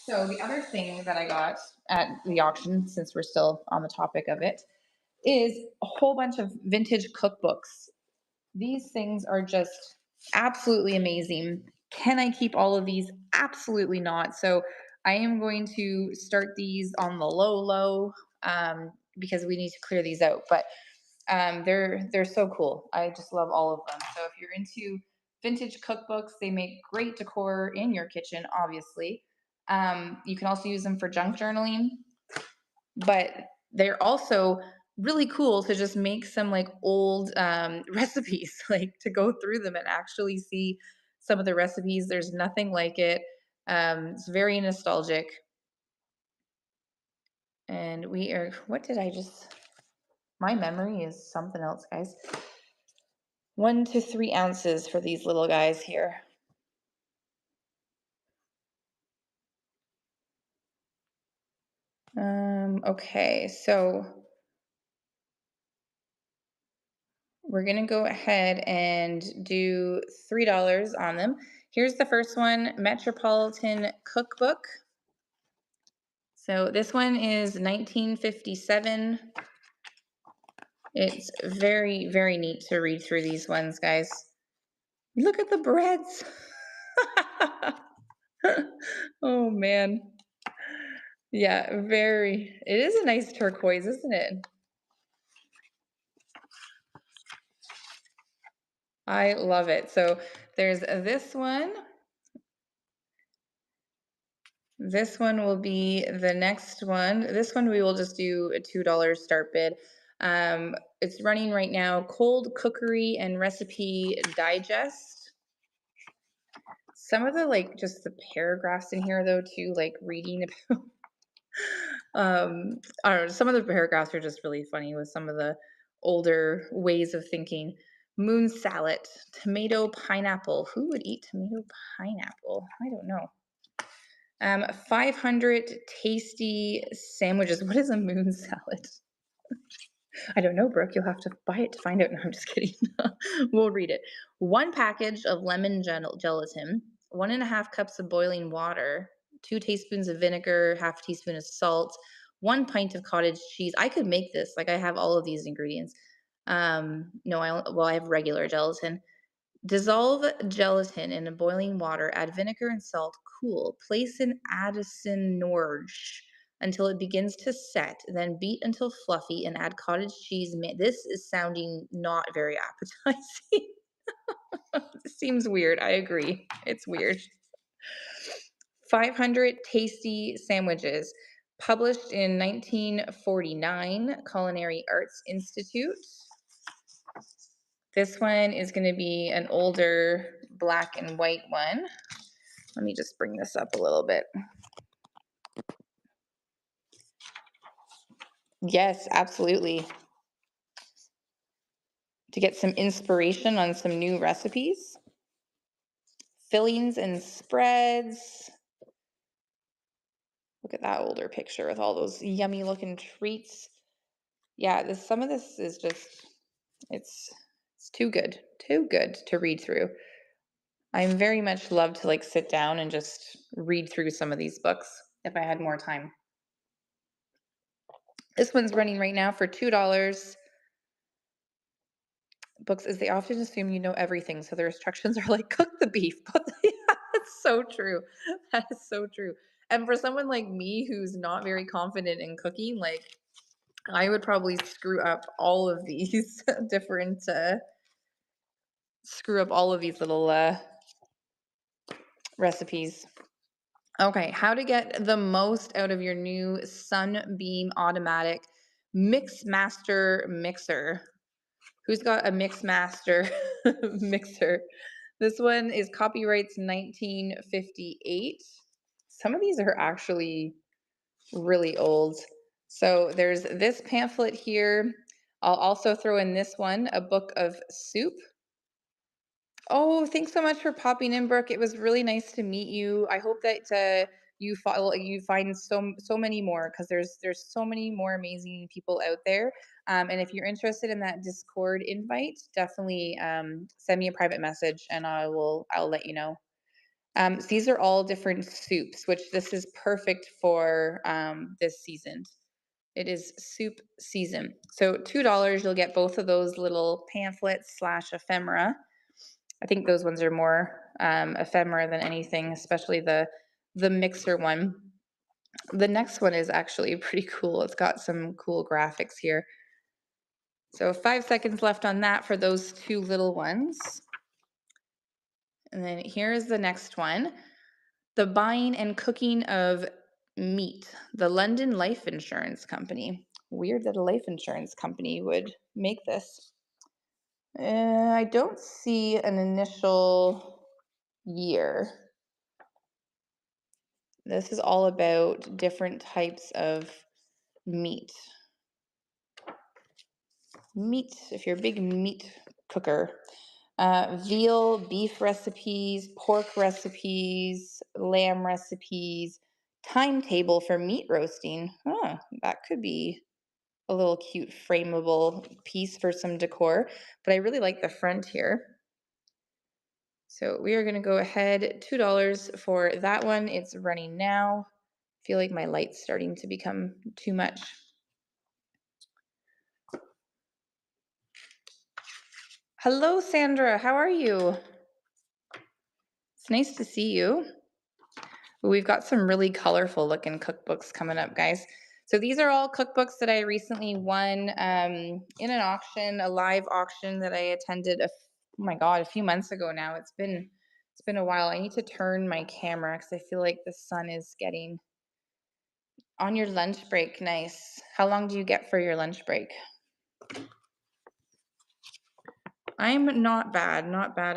Speaker 1: So the other thing that I got at the auction, since we're still on the topic of it, is a whole bunch of vintage cookbooks. These things are just absolutely amazing. Can I keep all of these? Absolutely not. So I am going to start these on the low, because we need to clear these out. But they're so cool. I just love all of them. So if you're into vintage cookbooks, they make great decor in your kitchen, obviously. You can also use them for junk journaling, but they're also really cool to just make some like old recipes, like to go through them and actually see some of the recipes. There's nothing like it. It's very nostalgic. And what did I just, my memory is something else, guys. 1 to 3 ounces for these little guys here. Okay, so we're gonna go ahead and do $3 on them. Here's the first one, Metropolitan Cookbook. So this one is 1957. It's very, very neat to read through these ones, guys. Look at the breads. Oh man. Yeah, it is a nice turquoise, isn't it? I love it. So there's this one. This one will be the next one. This one we will just do a $2 start bid. It's running right now, Cold Cookery and Recipe Digest. Some of the like just the paragraphs in here though too, like reading about I don't know, some of the paragraphs are just really funny with some of the older ways of thinking. Moon salad, tomato pineapple. Who would eat tomato pineapple? I don't know. 500 tasty sandwiches. What is a moon salad? I don't know, Brooke. You'll have to buy it to find out. No, I'm just kidding. We'll read it. 1 package of lemon gelatin, 1.5 cups of boiling water, 2 teaspoons of vinegar, half teaspoon of salt, 1 pint of cottage cheese. I could make this. Like I have all of these ingredients. No, I have regular gelatin. Dissolve gelatin in boiling water, add vinegar and salt, cool. Place in Addison Norge until it begins to set, then beat until fluffy and add cottage cheese. This is sounding not very appetizing. This seems weird. I agree. It's weird. 500 tasty sandwiches. Published in 1949, Culinary Arts Institute. This one is going to be an older black and white one. Let me just bring this up a little bit. Yes, absolutely. To get some inspiration on some new recipes. Fillings and spreads. Look at that older picture with all those yummy looking treats. Yeah, some of this is just, it's too good to read through. I'm very much love to like sit down and just read through some of these books if I had more time. This one's running right now for $2. Books, as they often assume you know everything, so their instructions are like cook the beef. But yeah, that's so true. That is so true. And for someone like me who's not very confident in cooking, like I would probably screw up all of these different little recipes. Okay, how to get the most out of your new Sunbeam automatic Mix Master mixer. Who's got a Mix Master mixer? This one is copyrights 1958. Some of these are actually really old. So there's this pamphlet here. I'll also throw in this one, a book of soup. Oh, thanks so much for popping in, Brooke. It was really nice to meet you. I hope that you find so many more, because there's so many more amazing people out there. And if you're interested in that Discord invite, definitely send me a private message and I'll let you know. These are all different soups, which this is perfect for this season. It is soup season. So $2, you'll get both of those little pamphlets / ephemera. I think those ones are more ephemera than anything, especially the mixer one. The next one is actually pretty cool. It's got some cool graphics here. So 5 seconds left on that for those two little ones. And then here is the next one. The Buying and Cooking of Meat, the London Life Insurance Company. Weird that a life insurance company would make this. I don't see an initial year. This is all about different types of meat. Meat, if you're a big meat cooker. Veal, beef recipes, pork recipes, lamb recipes, timetable for meat roasting. Huh, that could be a little cute frameable piece for some decor, but I really like the front here. So we are going to go ahead, $2 for that one. It's running now. I feel like my light's starting to become too much. Hello, Sandra. How are you? It's nice to see you. We've got some really colorful looking cookbooks coming up, guys. So these are all cookbooks that I recently won in an auction, a live auction that I attended oh my God, a few months ago now. It's been a while. I need to turn my camera because I feel like the sun is getting on your lunch break. Nice. How long do you get for your lunch break? I'm not bad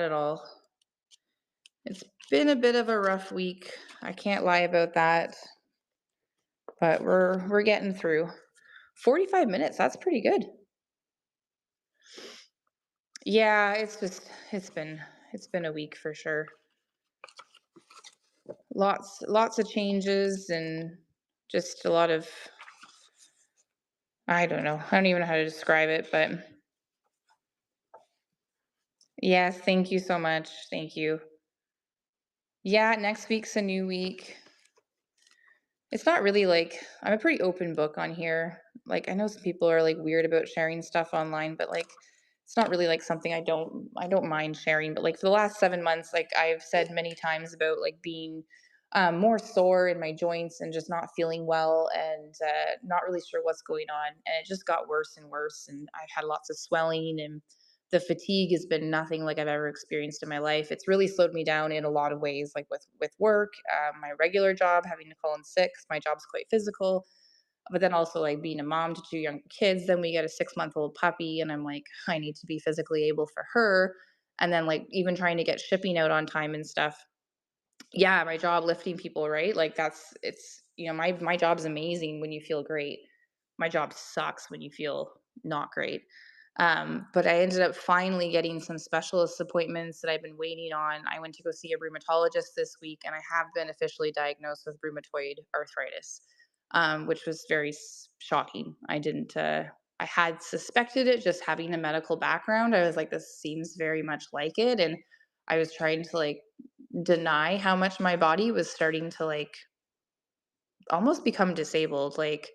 Speaker 1: at all. It's been a bit of a rough week. I can't lie about that, but we're getting through. 45 minutes, that's pretty good. Yeah, it's been a week for sure. Lots of changes and just a lot of, I don't know. I don't even know how to describe it, but yes, thank you so much. Thank you. Yeah, next week's a new week. It's not really like, I'm a pretty open book on here. Like I know some people are like weird about sharing stuff online, but like it's not really like something I don't mind sharing. But like for the last 7 months, like I've said many times about like being more sore in my joints and just not feeling well and not really sure what's going on. And it just got worse and worse. And I've had lots of swelling and the fatigue has been nothing like I've ever experienced in my life. It's really slowed me down in a lot of ways, like with work, my regular job, having to call in sick 'cause my job's quite physical, but then also like being a mom to two young kids. Then we get a 6-month-old puppy, and I'm like, I need to be physically able for her. And then like even trying to get shipping out on time and stuff. Yeah, my job lifting people, right? Like that's it's my job's amazing when you feel great. My job sucks when you feel not great. But I ended up finally getting some specialist appointments that I've been waiting on. I went to go see a rheumatologist this week, and I have been officially diagnosed with rheumatoid arthritis, which was very shocking. I didn't. I had suspected it just having a medical background. I was like, this seems very much like it, and I was trying to like deny how much my body was starting to like almost become disabled. Like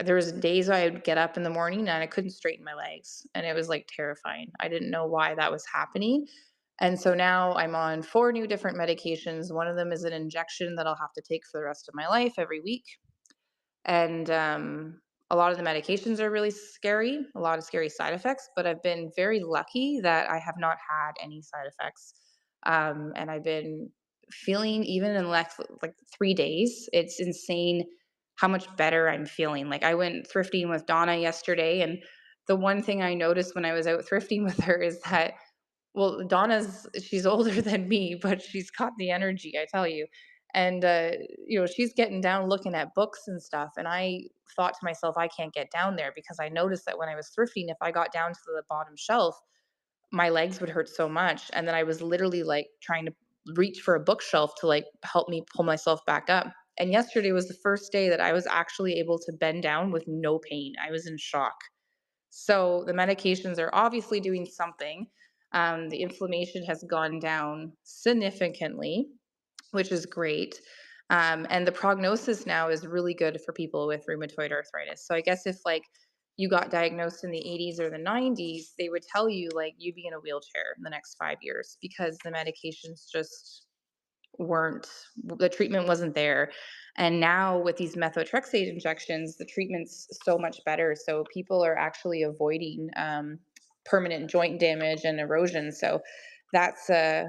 Speaker 1: there was days I would get up in the morning and I couldn't straighten my legs, and it was like terrifying. I didn't know why that was happening. And so now I'm on 4 new different medications. One of them is an injection that I'll have to take for the rest of my life every week. And a lot of the medications are really scary, a lot of scary side effects, but I've been very lucky that I have not had any side effects. And I've been feeling, even in like 3 days, it's insane how much better I'm feeling. Like I went thrifting with Donna yesterday, and the one thing I noticed when I was out thrifting with her is that, well, she's older than me, but she's got the energy, I tell you. And she's getting down looking at books and stuff. And I thought to myself, I can't get down there because I noticed that when I was thrifting, if I got down to the bottom shelf, my legs would hurt so much. And then I was literally like trying to reach for a bookshelf to like help me pull myself back up. And yesterday was the first day that I was actually able to bend down with no pain. I was in shock. So the medications are obviously doing something. The inflammation has gone down significantly, which is great. And the prognosis now is really good for people with rheumatoid arthritis. So I guess if like you got diagnosed in the 80s or the 90s, they would tell you like you'd be in a wheelchair in the next 5 years because the medications just weren't the treatment wasn't there. And now with these methotrexate injections, the treatment's so much better. So people are actually avoiding permanent joint damage and erosion. So that's uh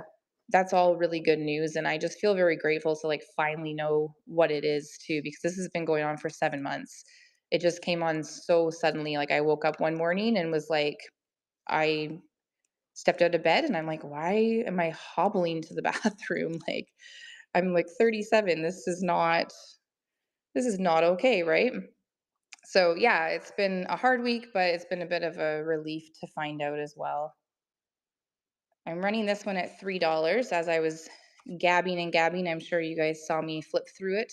Speaker 1: that's all really good news. And I just feel very grateful to like finally know what it is too, because this has been going on for 7 months. It just came on so suddenly. Like I woke up one morning and was like, I stepped out of bed and I'm like, why am I hobbling to the bathroom? Like I'm like 37. This is not okay, right? So yeah, it's been a hard week, but it's been a bit of a relief to find out as well. I'm running this one at $3 as I was gabbing and gabbing. I'm sure you guys saw me flip through it.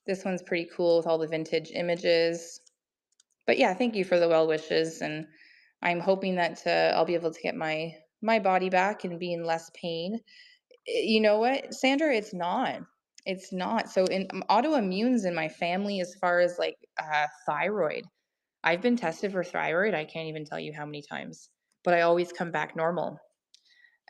Speaker 1: This one's pretty cool with all the vintage images. But yeah, thank you for the well wishes, and I'm hoping that I'll be able to get my body back and be in less pain. You know what, Sandra? It's not. It's not. So in autoimmunes in my family, as far as like thyroid, I've been tested for thyroid. I can't even tell you how many times, but I always come back normal.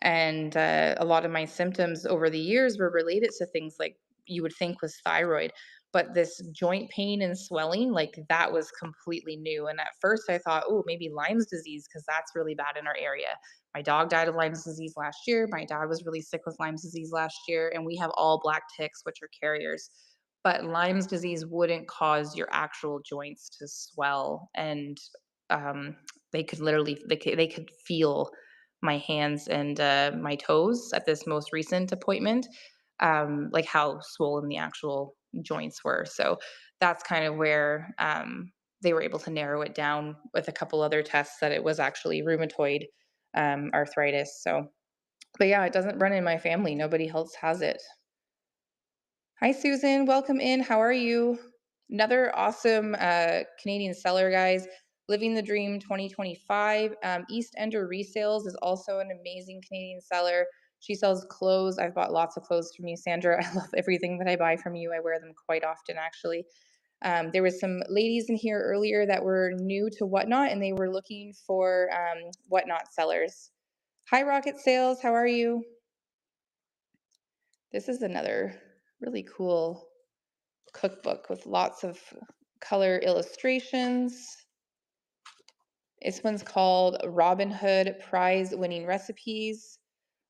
Speaker 1: And a lot of my symptoms over the years were related to things like you would think was thyroid. But this joint pain and swelling, like that was completely new. And at first I thought, oh, maybe Lyme's disease, because that's really bad in our area. My dog died of Lyme's disease last year. My dad was really sick with Lyme's disease last year. And we have all black ticks, which are carriers. But Lyme's disease wouldn't cause your actual joints to swell. And um, they could feel my hands and my toes at this most recent appointment, like how swollen the actual joints were. So that's kind of where they were able to narrow it down with a couple other tests that it was actually rheumatoid arthritis. So, but yeah, it doesn't run in my family. Nobody else has it. Hi, Susan. Welcome in. How are you? Another awesome Canadian seller, guys. Living the Dream 2025. East Ender Resales is also an amazing Canadian seller. She sells clothes. I've bought lots of clothes from you, Sandra. I love everything that I buy from you. I wear them quite often, actually. There was some ladies in here earlier that were new to Whatnot, and they were looking for Whatnot sellers. Hi, Rocket Sales. How are you? This is another really cool cookbook with lots of color illustrations. This one's called Robin Hood Prize Winning Recipes.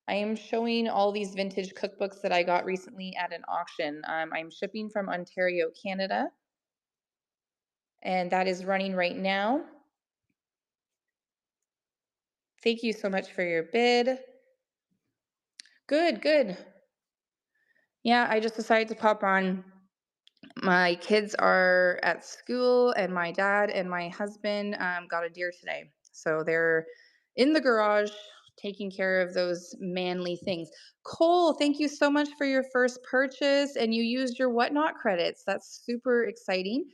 Speaker 1: I am showing all these vintage cookbooks that I got recently at an auction. I'm shipping from Ontario, Canada, and that is running right now. Thank you so much for your bid. Good, good. Yeah, I just decided to pop on. My kids are at school, and my dad and my husband got a deer today. So they're in the garage taking care of those manly things. Cole, thank you so much for your first purchase, and you used your whatnot credits. That's super exciting.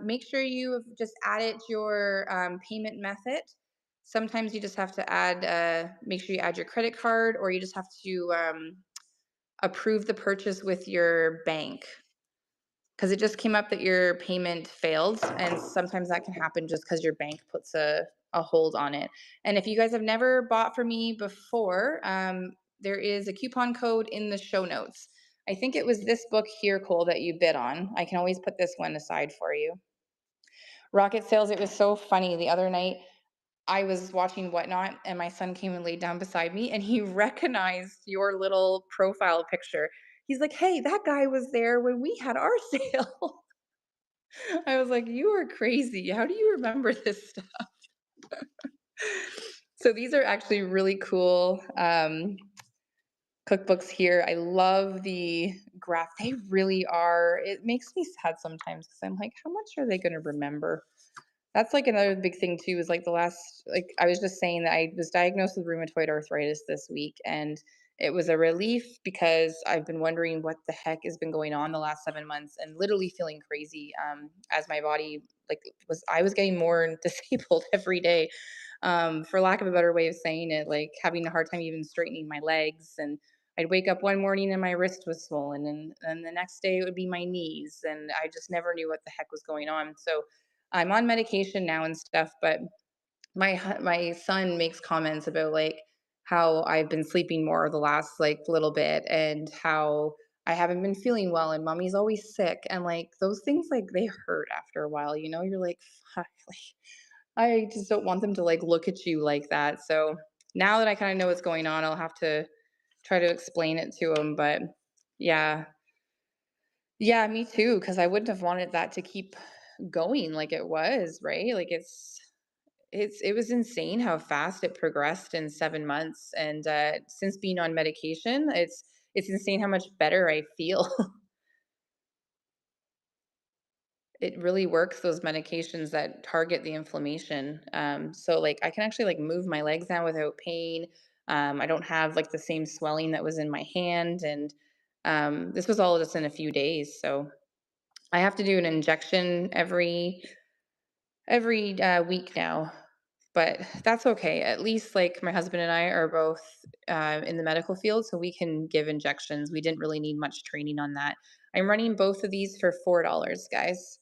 Speaker 1: Make sure you just add it to your payment method. Sometimes you just have to add, make sure you add your credit card, or you just have to approve the purchase with your bank. Because it just came up that your payment failed, and sometimes that can happen just because your bank puts a hold on it. And if you guys have never bought from me before, there is a coupon code in the show notes. I think it was this book here, Cole, that you bid on. I can always put this one aside for you. Rocket Sales, it was so funny. The other night, I was watching Whatnot, and my son came and laid down beside me, and he recognized your little profile picture. He's like, hey, that guy was there when we had our sale. I was like, you are crazy. How do you remember this stuff? So these are actually really cool cookbooks here. I love the graph. They really are. It makes me sad sometimes because I'm like, how much are they going to remember? That's like another big thing too, is like the last, like I was just saying that I was diagnosed with rheumatoid arthritis this week, and it was a relief because I've been wondering what the heck has been going on the last 7 months, and literally feeling crazy as my body like I was getting more disabled every day, for lack of a better way of saying it, like having a hard time even straightening my legs. And I'd wake up one morning and my wrist was swollen, and the next day it would be my knees, and I just never knew what the heck was going on. So I'm on medication now and stuff, but my son makes comments about like how I've been sleeping more the last like little bit, and how I haven't been feeling well, and mommy's always sick, and like those things, like they hurt after a while, you know. You're like, fuck, like I just don't want them to like look at you like that. So now that I kind of know what's going on, I'll have to try to explain it to him. But yeah, yeah, me too, because I wouldn't have wanted that to keep going like it was, right? Like it was insane how fast it progressed in 7 months, and since being on medication, it's insane how much better I feel. It really works, those medications that target the inflammation. So like I can actually like move my legs now without pain. I don't have like the same swelling that was in my hand, and this was all just in a few days. So I have to do an injection every week now, but that's okay. At least like my husband and I are both in the medical field, so we can give injections. We didn't really need much training on that. I'm running both of these for $4, guys.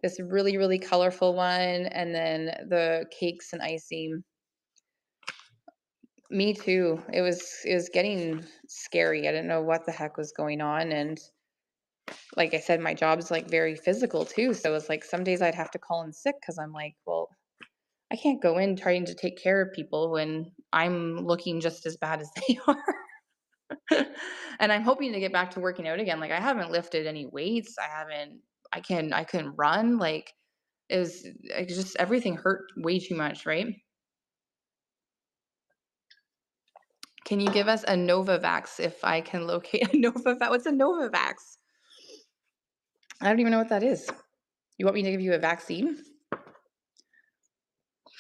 Speaker 1: This really, really colorful one, and then the cakes and icing. Me too. It was getting scary. I didn't know what the heck was going on, and like I said, my job's like very physical too. So it's like some days I'd have to call in sick because I'm like, well, I can't go in trying to take care of people when I'm looking just as bad as they are. And I'm hoping to get back to working out again. Like I haven't lifted any weights. I couldn't run. Like it just everything hurt way too much, right? Can you give us a Novavax if I can locate a Novavax? What's a Novavax? I don't even know what that is. You want me to give you a vaccine?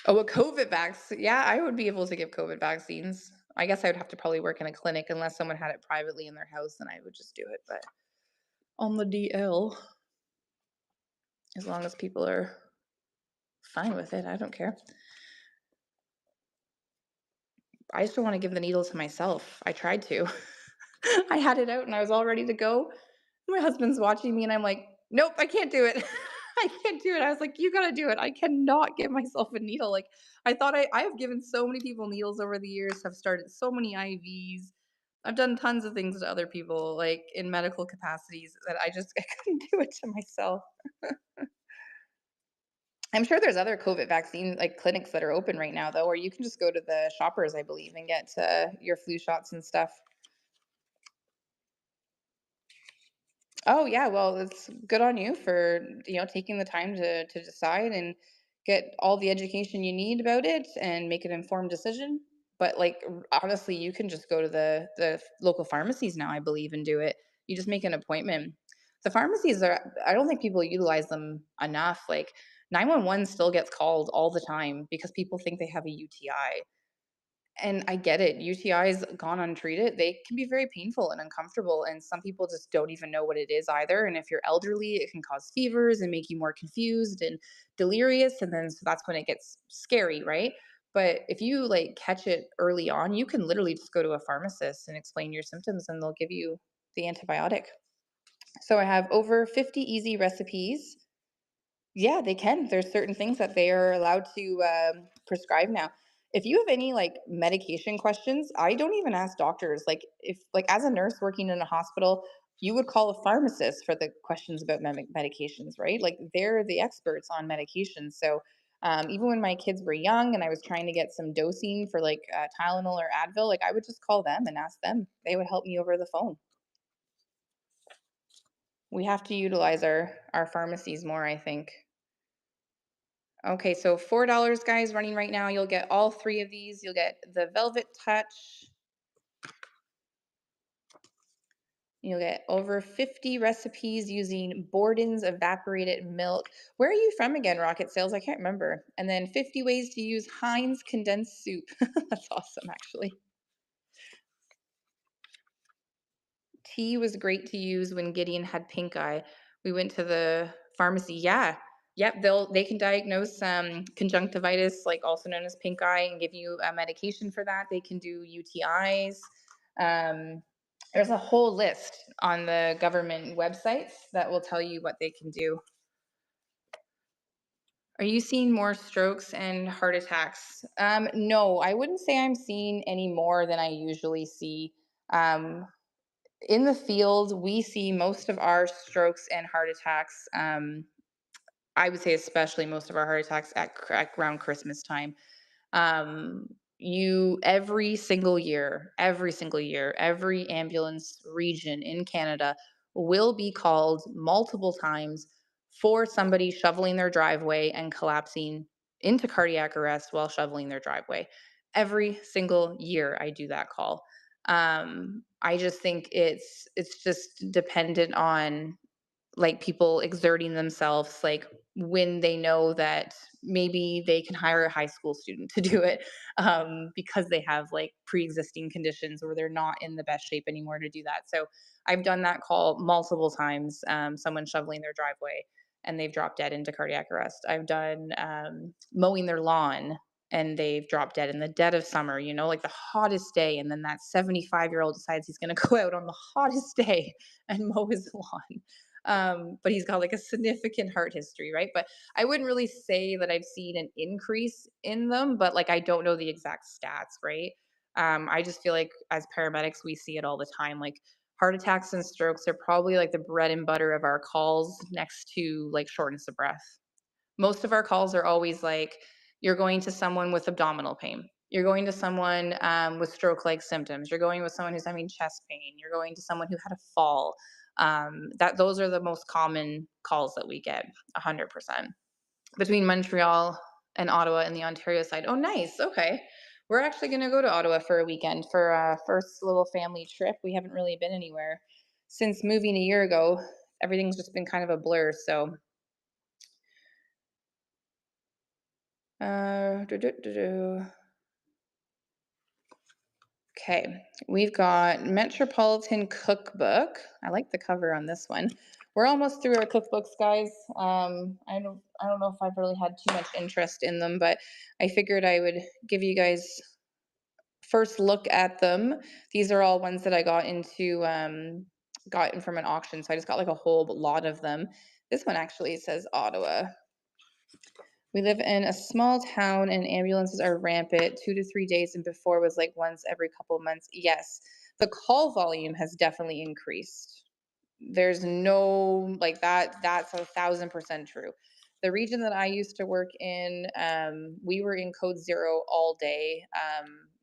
Speaker 1: Oh, a COVID vaccine. Yeah, I would be able to give COVID vaccines. I guess I would have to probably work in a clinic unless someone had it privately in their house, and I would just do it. But on the DL, as long as people are fine with it, I don't care. I just don't want to give the needle to myself. I tried to. I had it out and I was all ready to go. My husband's watching me and I'm like, nope, I can't do it. I can't do it. I was like, you got to do it. I cannot give myself a needle. Like I thought I have given so many people needles over the years, have started so many IVs. I've done tons of things to other people, like in medical capacities, that I couldn't do it to myself. I'm sure there's other COVID vaccine like clinics that are open right now though, or you can just go to the Shoppers, I believe, and get your flu shots and stuff. Oh yeah, well, it's good on you for, taking the time to decide and get all the education you need about it and make an informed decision. But like honestly, you can just go to the local pharmacies now, I believe, and do it. You just make an appointment. The pharmacies are I don't think people utilize them enough. Like 911 still gets called all the time because people think they have a UTI. And I get it. UTIs gone untreated, they can be very painful and uncomfortable. And some people just don't even know what it is either. And if you're elderly, it can cause fevers and make you more confused and delirious. And then so that's when it gets scary, right? But if you like catch it early on, you can literally just go to a pharmacist and explain your symptoms and they'll give you the antibiotic. So I have over 50 easy recipes. Yeah, they can. There's certain things that they are allowed to prescribe now. If you have any like medication questions, I don't even ask doctors. Like if like as a nurse working in a hospital, you would call a pharmacist for the questions about medications, right? Like they're the experts on medications. So even when my kids were young and I was trying to get some dosing for like Tylenol or Advil, like I would just call them and ask them. They would help me over the phone. We have to utilize our pharmacies more, I think. Okay, so $4, guys, running right now. You'll get all three of these. You'll get the Velvet Touch. You'll get over 50 recipes using Borden's evaporated milk. Where are you from again, Rocket Sales? I can't remember. And then 50 ways to use Heinz condensed soup. That's awesome, actually. Tea was great to use when Gideon had pink eye. We went to the pharmacy. Yeah. Yep, they can diagnose conjunctivitis, like also known as pink eye, and give you a medication for that. They can do UTIs. Um, there's a whole list on the government websites that will tell you what they can do. Are you seeing more strokes and heart attacks? No, I wouldn't say I'm seeing any more than I usually see. Um, in the field, we see most of our strokes and heart attacks. I would say, especially most of our heart attacks at around Christmas time. You every single year, every ambulance region in Canada will be called multiple times for somebody shoveling their driveway and collapsing into cardiac arrest while shoveling their driveway. Every single year, I do that call. I just think it's just dependent on like people exerting themselves like when they know that maybe they can hire a high school student to do it because they have like pre-existing conditions or they're not in the best shape anymore to do that. So I've done that call multiple times. Someone shoveling their driveway and they've dropped dead into cardiac arrest. I've done mowing their lawn and they've dropped dead in the dead of summer, like the hottest day, and then that 75-year-old decides he's going to go out on the hottest day and mow his lawn. But he's got like a significant heart history, right? But I wouldn't really say that I've seen an increase in them, but like I don't know the exact stats, right? I just feel like as paramedics, we see it all the time. Like heart attacks and strokes are probably like the bread and butter of our calls next to like shortness of breath. Most of our calls are always like, you're going to someone with abdominal pain. You're going to someone with stroke like symptoms. You're going with someone who's having chest pain. You're going to someone who had a fall. Those are the most common calls that we get, 100%. Between Montreal and Ottawa and the Ontario side. Oh, nice. Okay. We're actually going to go to Ottawa for a weekend for a first little family trip. We haven't really been anywhere since moving a year ago. Everything's just been kind of a blur. So okay, we've got Metropolitan Cookbook. I like the cover on this one. We're almost through our cookbooks, guys. I don't know if I've really had too much interest in them, but I figured I would give you guys first look at them. These are all ones that I gotten from an auction, so I just got like a whole lot of them. This one actually says Ottawa. We live in a small town and ambulances are rampant 2 to 3 days, and before was like once every couple of months. Yes, the call volume has definitely increased. There's no like that's 1,000% true. The region that I used to work in, we were in code zero all day,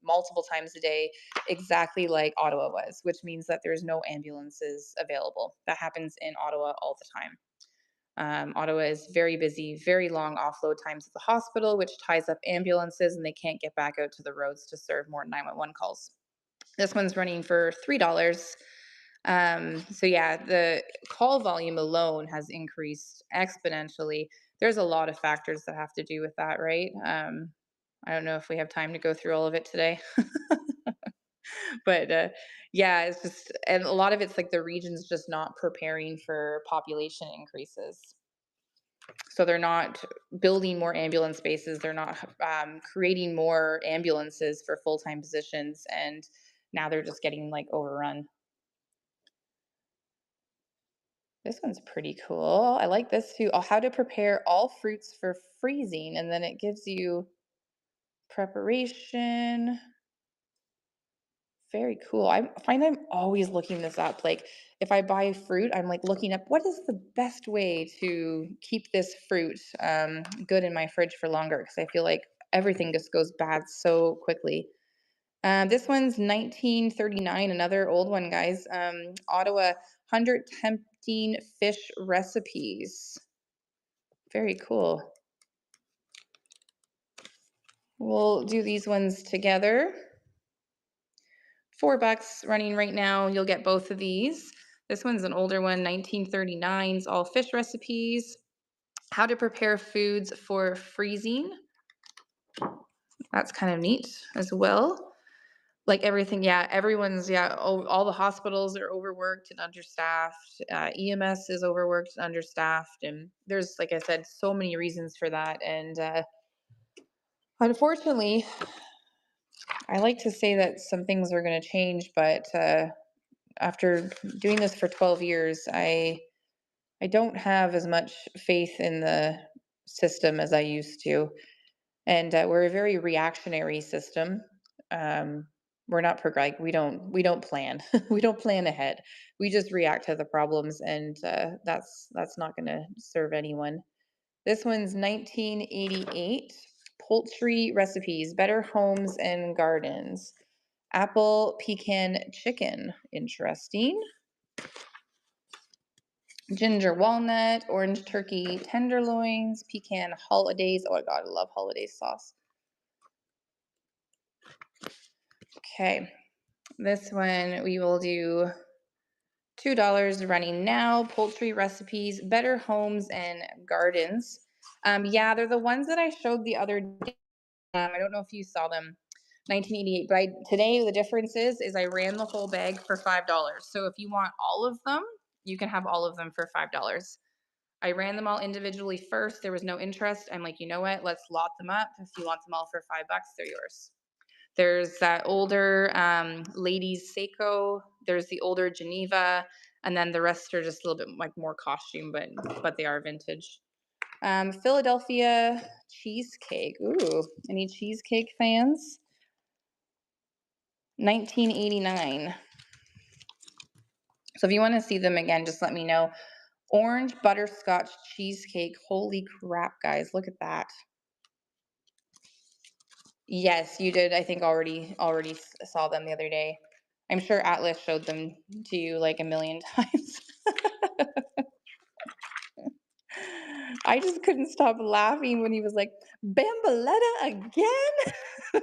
Speaker 1: multiple times a day, exactly like Ottawa was, which means that there's no ambulances available. That happens in Ottawa all the time. Ottawa is very busy, very long offload times at the hospital, which ties up ambulances and they can't get back out to the roads to serve more 911 calls. This one's running for $3. So yeah, the call volume alone has increased exponentially. There's a lot of factors that have to do with that, right? I don't know if we have time to go through all of it today, but yeah, it's just, and a lot of it's like the region's just not preparing for population increases. So they're not building more ambulance spaces. They're not creating more ambulances for full time positions, and now they're just getting like overrun. This one's pretty cool. I like this too. Oh, how to prepare all fruits for freezing, and then it gives you preparation. Very cool. I find I'm always looking this up. Like if I buy fruit, I'm like looking up what is the best way to keep this fruit good in my fridge for longer because I feel like everything just goes bad so quickly. This one's 1939, another old one, guys. Ottawa 100 tempting fish recipes. Very cool. We'll do these ones together. $4 running right now. You'll get both of these. This one's an older one, 1939's all fish recipes. How to prepare foods for freezing. That's kind of neat as well. Like everything, yeah, everyone's, yeah, all the hospitals are overworked and understaffed. EMS is overworked and understaffed. And there's, like I said, so many reasons for that. And unfortunately, I like to say that some things are going to change, but after doing this for 12 years, I don't have as much faith in the system as I used to. And we're a very reactionary system. Um, we're not like we don't plan. We don't plan ahead. We just react to the problems, and that's not going to serve anyone. This one's 1988. Poultry recipes, better homes and gardens. Apple pecan chicken, interesting. Ginger walnut, orange turkey tenderloins, pecan holidays. Oh my God, I love holiday sauce. Okay, this one we will do $2 running now. Poultry recipes, better homes and gardens. Yeah, they're the ones that I showed the other day. I don't know if you saw them. 1988, but today the difference is I ran the whole bag for $5. So if you want all of them, you can have all of them for $5. I ran them all individually first. There was no interest. I'm like, you know what? Let's lot them up. If you want them all for $5, they're yours. There's that older ladies Seiko. There's the older Geneva, and then the rest are just a little bit like more costume, but they are vintage. Philadelphia cheesecake. Ooh, any cheesecake fans? 1989. So if you want to see them again, just let me know. Orange butterscotch cheesecake. Holy crap, guys. Look at that. Yes, you did. I think already saw them the other day. I'm sure Atlas showed them to you like a million times. I just couldn't stop laughing when he was like, Bambaletta again?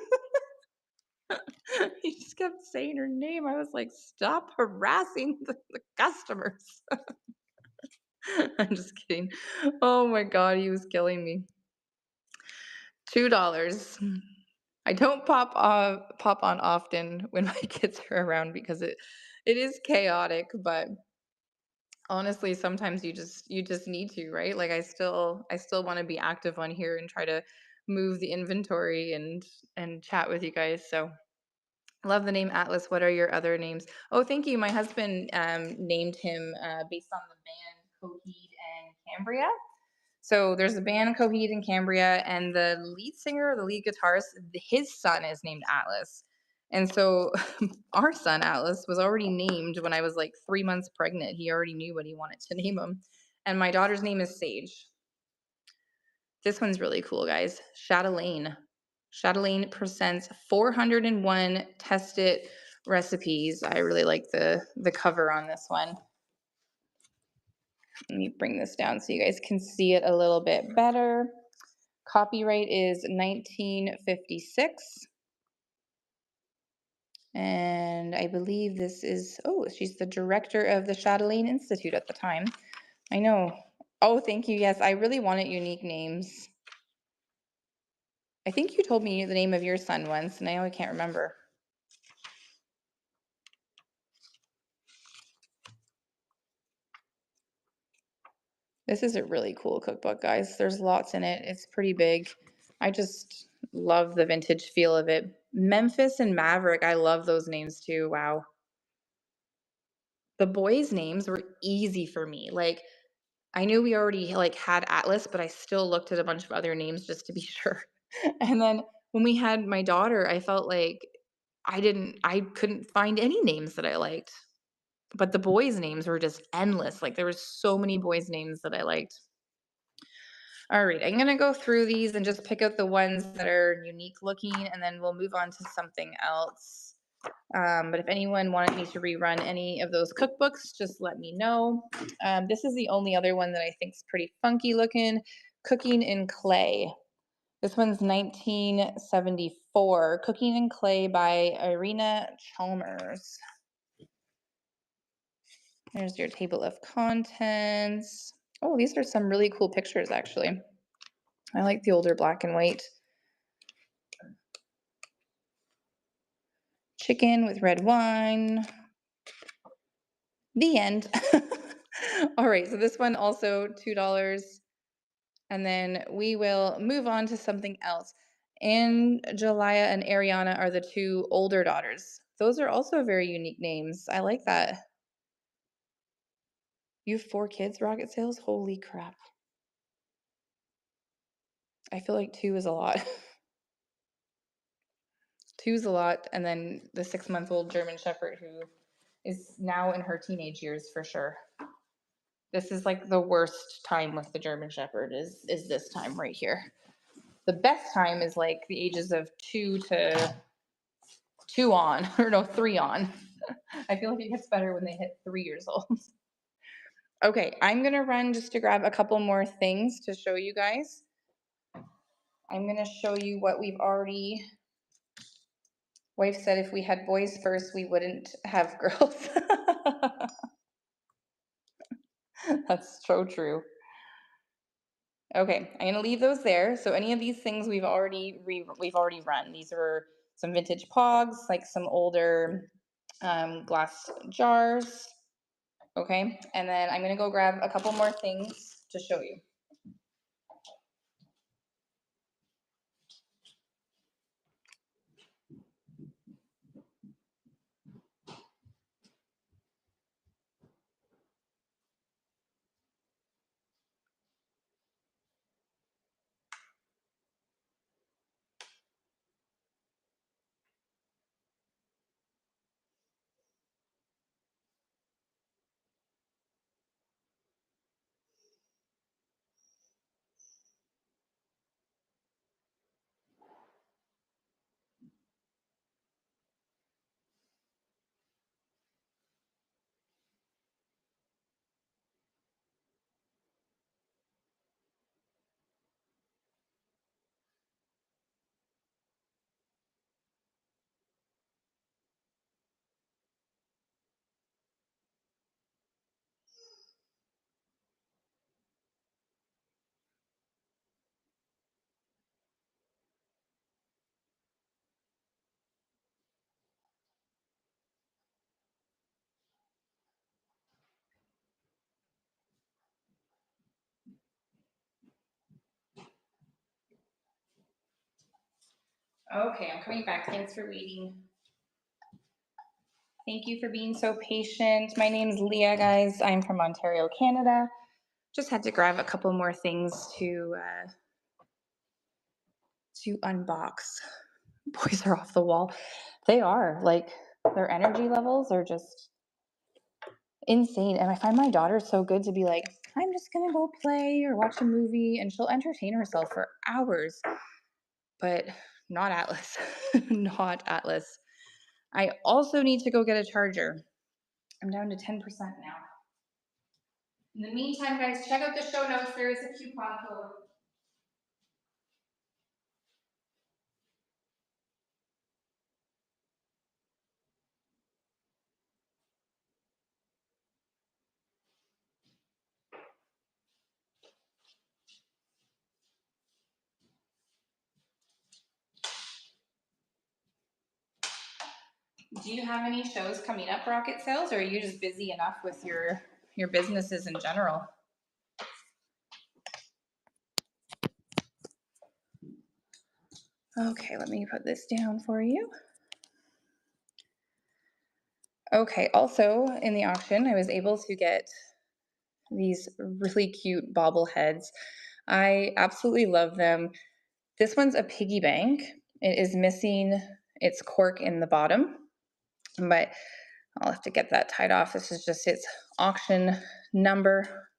Speaker 1: He just kept saying her name. I was like, stop harassing the customers. I'm just kidding. Oh my God, he was killing me. $2. I don't pop on often when my kids are around because it is chaotic, but honestly, sometimes you just need to, right? Like I still want to be active on here and try to move the inventory and chat with you guys. So love the name Atlas. What are your other names? Oh, thank you. My husband named him based on the band Coheed and Cambria. So there's a band Coheed and Cambria, and the lead singer, the lead guitarist, his son is named Atlas. And so our son Atlas was already named when I was like 3 months pregnant. He already knew what he wanted to name him. And my daughter's name is Sage. This one's really cool, guys. Chatelaine. Chatelaine presents 401 tested recipes. I really like the cover on this one. Let me bring this down so you guys can see it a little bit better. Copyright is 1956. And I believe this is, oh, she's the director of the Chatelaine Institute at the time. I know. Oh, thank you. Yes, I really wanted unique names. I think you told me the name of your son once, and now I can't remember. This is a really cool cookbook, guys. There's lots in it. It's pretty big. I just love the vintage feel of it. Memphis and Maverick, I love those names too. Wow. The boys' names were easy for me. Like, I knew we already like had Atlas, but I still looked at a bunch of other names just to be sure. And then when we had my daughter, I felt like I couldn't find any names that I liked. But the boys' names were just endless. Like there were so many boys' names that I liked. All right, I'm gonna go through these and just pick out the ones that are unique looking, and then we'll move on to something else. But if anyone wanted me to rerun any of those cookbooks, just let me know. This is the only other one that I think is pretty funky looking. Cooking in Clay. This one's 1974. Cooking in Clay by Irina Chalmers. There's your table of contents. Oh, these are some really cool pictures, actually. I like the older black and white. Chicken with red wine. The end. All right, so this one also $2. And then we will move on to something else. Angelia and Ariana are the two older daughters. Those are also very unique names. I like that. You have 4 kids, Rocket Sales? Holy crap. I feel like 2 is a lot. 2 is a lot. And then the 6-month-old German Shepherd who is now in her teenage years for sure. This is like the worst time with the German Shepherd is this time right here. The best time is like the ages of 2 to 2 on, or no, 3 on. I feel like it gets better when they hit 3 years old. Okay, I'm gonna run just to grab a couple more things to show you guys. I'm gonna show you what we've already, wife said if we had boys first, we wouldn't have girls. That's so true. Okay, I'm gonna leave those there. So any of these things we've already run. These are some vintage pogs, like some older glass jars. Okay, and then I'm gonna go grab a couple more things to show you. Okay, I'm coming back. Thanks for waiting. Thank you for being so patient. My name is Leah, guys. I'm from Ontario, Canada. Just had to grab a couple more things to unbox. Boys are off the wall. They are, like, their energy levels are just insane. And I find my daughter so good to be like, I'm just going to go play or watch a movie, and she'll entertain herself for hours. But not Atlas. Not Atlas. I also need to go get a charger. I'm down to 10% now. In the meantime, guys, check out the show notes. There is a coupon code. Do you have any shows coming up, Rocket Sales, or are you just busy enough with your businesses in general? Okay, let me put this down for you. Okay, also in the auction, I was able to get these really cute bobbleheads. I absolutely love them. This one's a piggy bank. It is missing its cork in the bottom, but I'll have to get that tied off. This is just its auction number.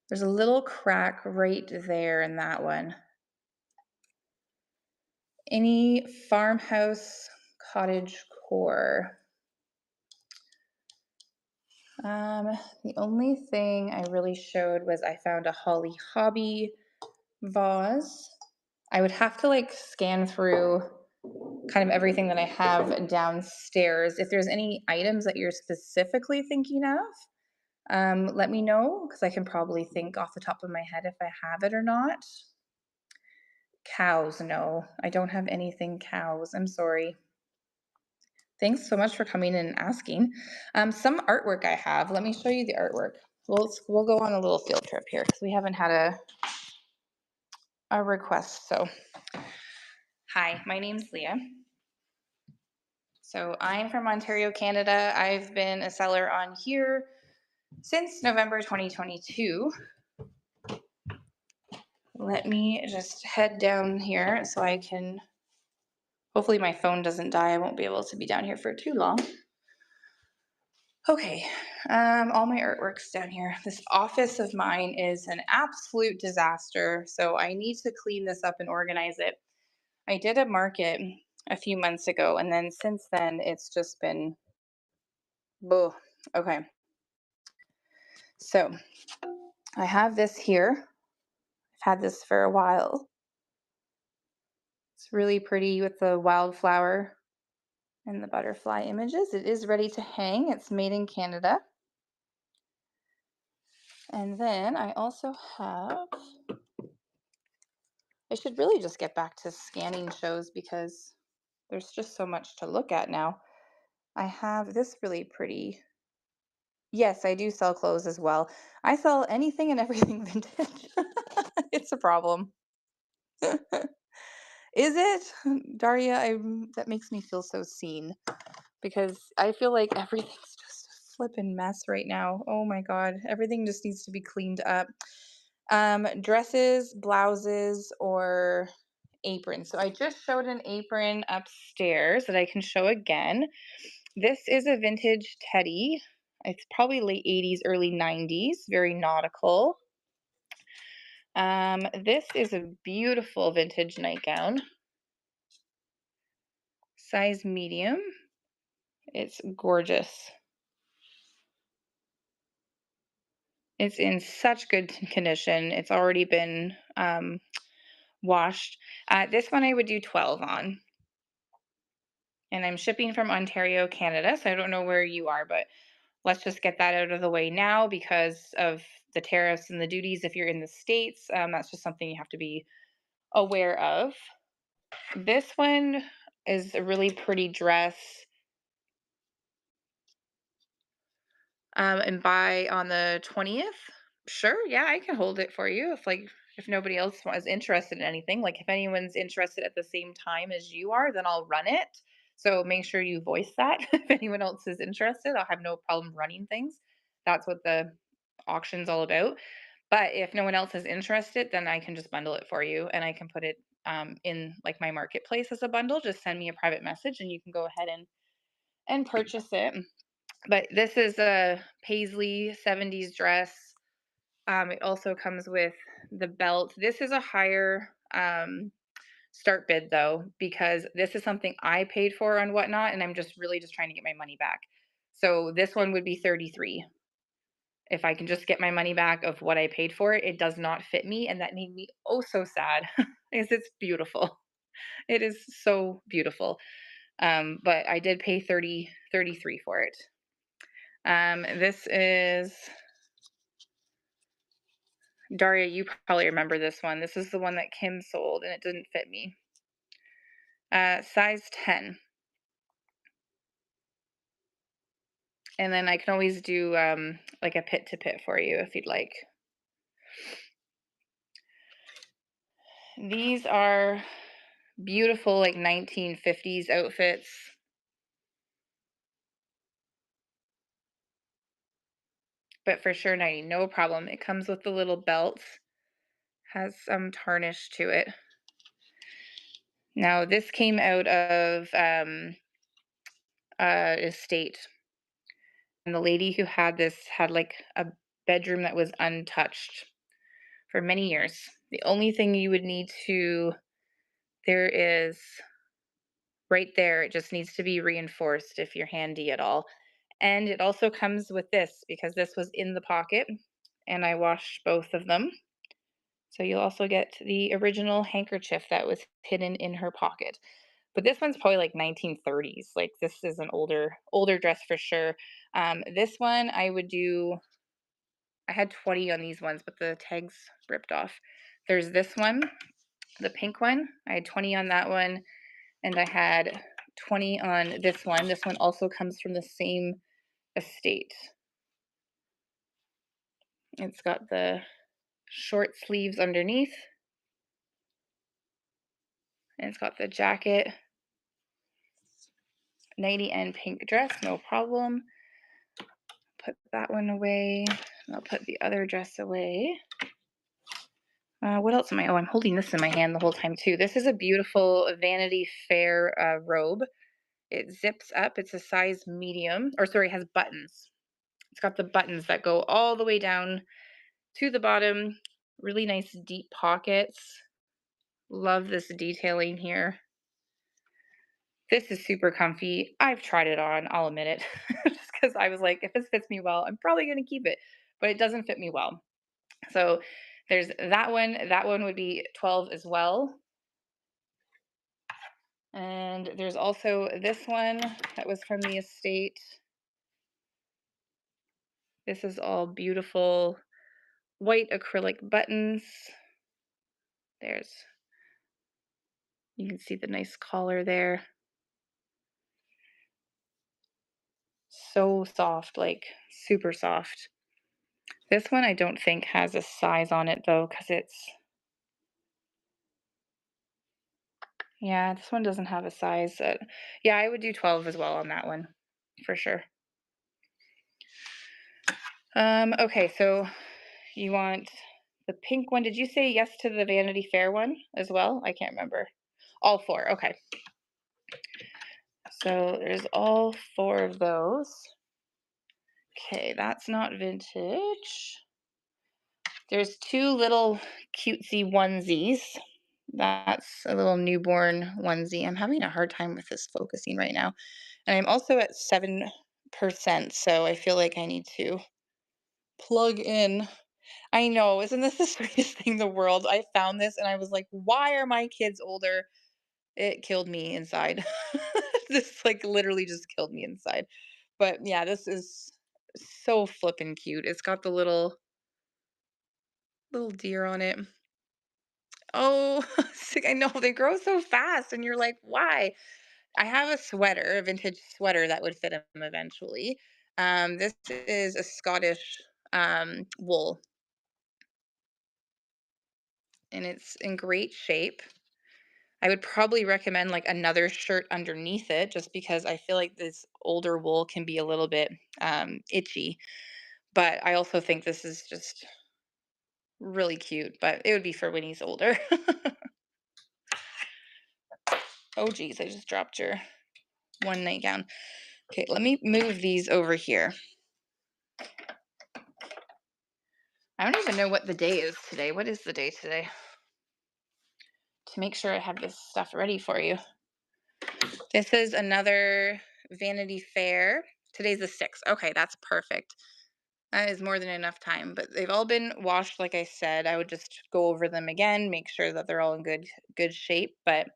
Speaker 1: There's a little crack right there in that one. Any farmhouse cottage core. The only thing I really showed was I found a Holly Hobby vase. I would have to like scan through kind of everything that I have downstairs. If there's any items that you're specifically thinking of, let me know, because I can probably think off the top of my head if I have it or not. Cows, no, I don't have anything cows. I'm sorry. Thanks so much for coming in and asking. Some artwork I have. Let me show you the artwork. We'll go on a little field trip here because we haven't had a request. So, hi, my name's Leah. So I'm from Ontario, Canada. I've been a seller on here since November 2022. Let me just head down here so I can, hopefully my phone doesn't die. I won't be able to be down here for too long. Okay, all my artwork's down here. This office of mine is an absolute disaster, so I need to clean this up and organize it. I did a market a few months ago, and then since then, it's just been, ugh. Okay. So I have this here. I've had this for a while. It's really pretty with the wildflower and the butterfly images. It is ready to hang. It's made in Canada. And then I also have, I should really just get back to scanning shows because there's just so much to look at now. I have this really pretty, yes, I do sell clothes as well. I sell anything and everything vintage. It's a problem. Is it? Daria, that makes me feel so seen because I feel like everything's just a flippin' mess right now. Oh my God, everything just needs to be cleaned up. Dresses, blouses, or aprons. So I just showed an apron upstairs that I can show again. This is a vintage teddy. It's probably late 80s, early 90s, very nautical. This is a beautiful vintage nightgown. Size medium. It's gorgeous. It's in such good condition. It's already been washed. This one I would do 12 on. And I'm shipping from Ontario, Canada, so I don't know where you are, but let's just get that out of the way now because of the tariffs and the duties. If you're in the States, that's just something you have to be aware of. This one is a really pretty dress. And buy on the 20th. Sure, yeah, I can hold it for you if nobody else is interested in anything. Like if anyone's interested at the same time as you are, then I'll run it. So make sure you voice that. If anyone else is interested, I'll have no problem running things. That's what the auction's all about. But if no one else is interested, then I can just bundle it for you and I can put it in like my marketplace as a bundle. Just send me a private message and you can go ahead and purchase it. But this is a paisley 70s dress. It also comes with the belt. This is a higher start bid though, because this is something I paid for on Whatnot, and I'm just really just trying to get my money back. So this one would be 33. If I can just get my money back of what I paid for it, it does not fit me, and that made me oh so sad because it's beautiful. It is so beautiful. But I did pay 33 for it. This is Daria, you probably remember this one. This is the one that Kim sold and it didn't fit me. Size 10. And then I can always do like a pit to pit for you if you'd like. These are beautiful like 1950s outfits. But for sure 90, no problem. It comes with the little belts. Has some tarnish to it. Now this came out of estate. And the lady who had this had like a bedroom that was untouched for many years. The only thing you would need to, there is right there, it just needs to be reinforced if you're handy at all. And it also comes with this because this was in the pocket and I washed both of them. So you'll also get the original handkerchief that was hidden in her pocket. But this one's probably like 1930s. Like this is an older dress for sure. This one I would do, I had 20 on these ones, but the tags ripped off. There's this one, the pink one. I had 20 on that one, and I had 20 on this one. This one also comes from the same estate. It's got the short sleeves underneath, and it's got the jacket. Nighty and pink dress, no problem. Put that one away. And I'll put the other dress away. What else am I? Oh, I'm holding this in my hand the whole time too. This is a beautiful Vanity Fair robe. It zips up. It's a size medium, or sorry, it has buttons. It's got the buttons that go all the way down to the bottom. Really nice deep pockets. Love this detailing here. This is super comfy. I've tried it on, I'll admit it. Just because I was like, if this fits me well, I'm probably going to keep it. But it doesn't fit me well. So there's that one. That one would be 12 as well. And there's also this one that was from the estate. This is all beautiful white acrylic buttons. You can see the nice collar there. So soft, like super soft. This one I don't think has a size on it though, because yeah, this one doesn't have a size. Yeah, I would do 12 as well on that one, for sure. Okay, so you want the pink one. Did you say yes to the Vanity Fair one as well? I can't remember. All four, okay. So there's all four of those. Okay, that's not vintage. There's two little cutesy onesies. That's a little newborn onesie. I'm having a hard time with this focusing right now. And I'm also at 7%, so I feel like I need to plug in. I know, isn't this the sweetest thing in the world? I found this and I was like, why are my kids older? It killed me inside. This like literally just killed me inside. But yeah, this is so flippin' cute. It's got the little deer on it. Oh, I know they grow so fast, and you're like, why? I have a sweater, a vintage sweater that would fit him eventually. This is a Scottish wool, and it's in great shape. I would probably recommend like another shirt underneath it, just because I feel like this older wool can be a little bit itchy. But I also think this is just really cute, but it would be for when he's older. Oh geez, I just dropped your one nightgown. Okay, let me move these over here. I don't even know what the day is today. What is the day today? To make sure I have this stuff ready for you. This is another Vanity Fair. Today's the 6th. Okay, that's perfect. That is more than enough time, but they've all been washed like I said. I would just go over them again, make sure that they're all in good shape, but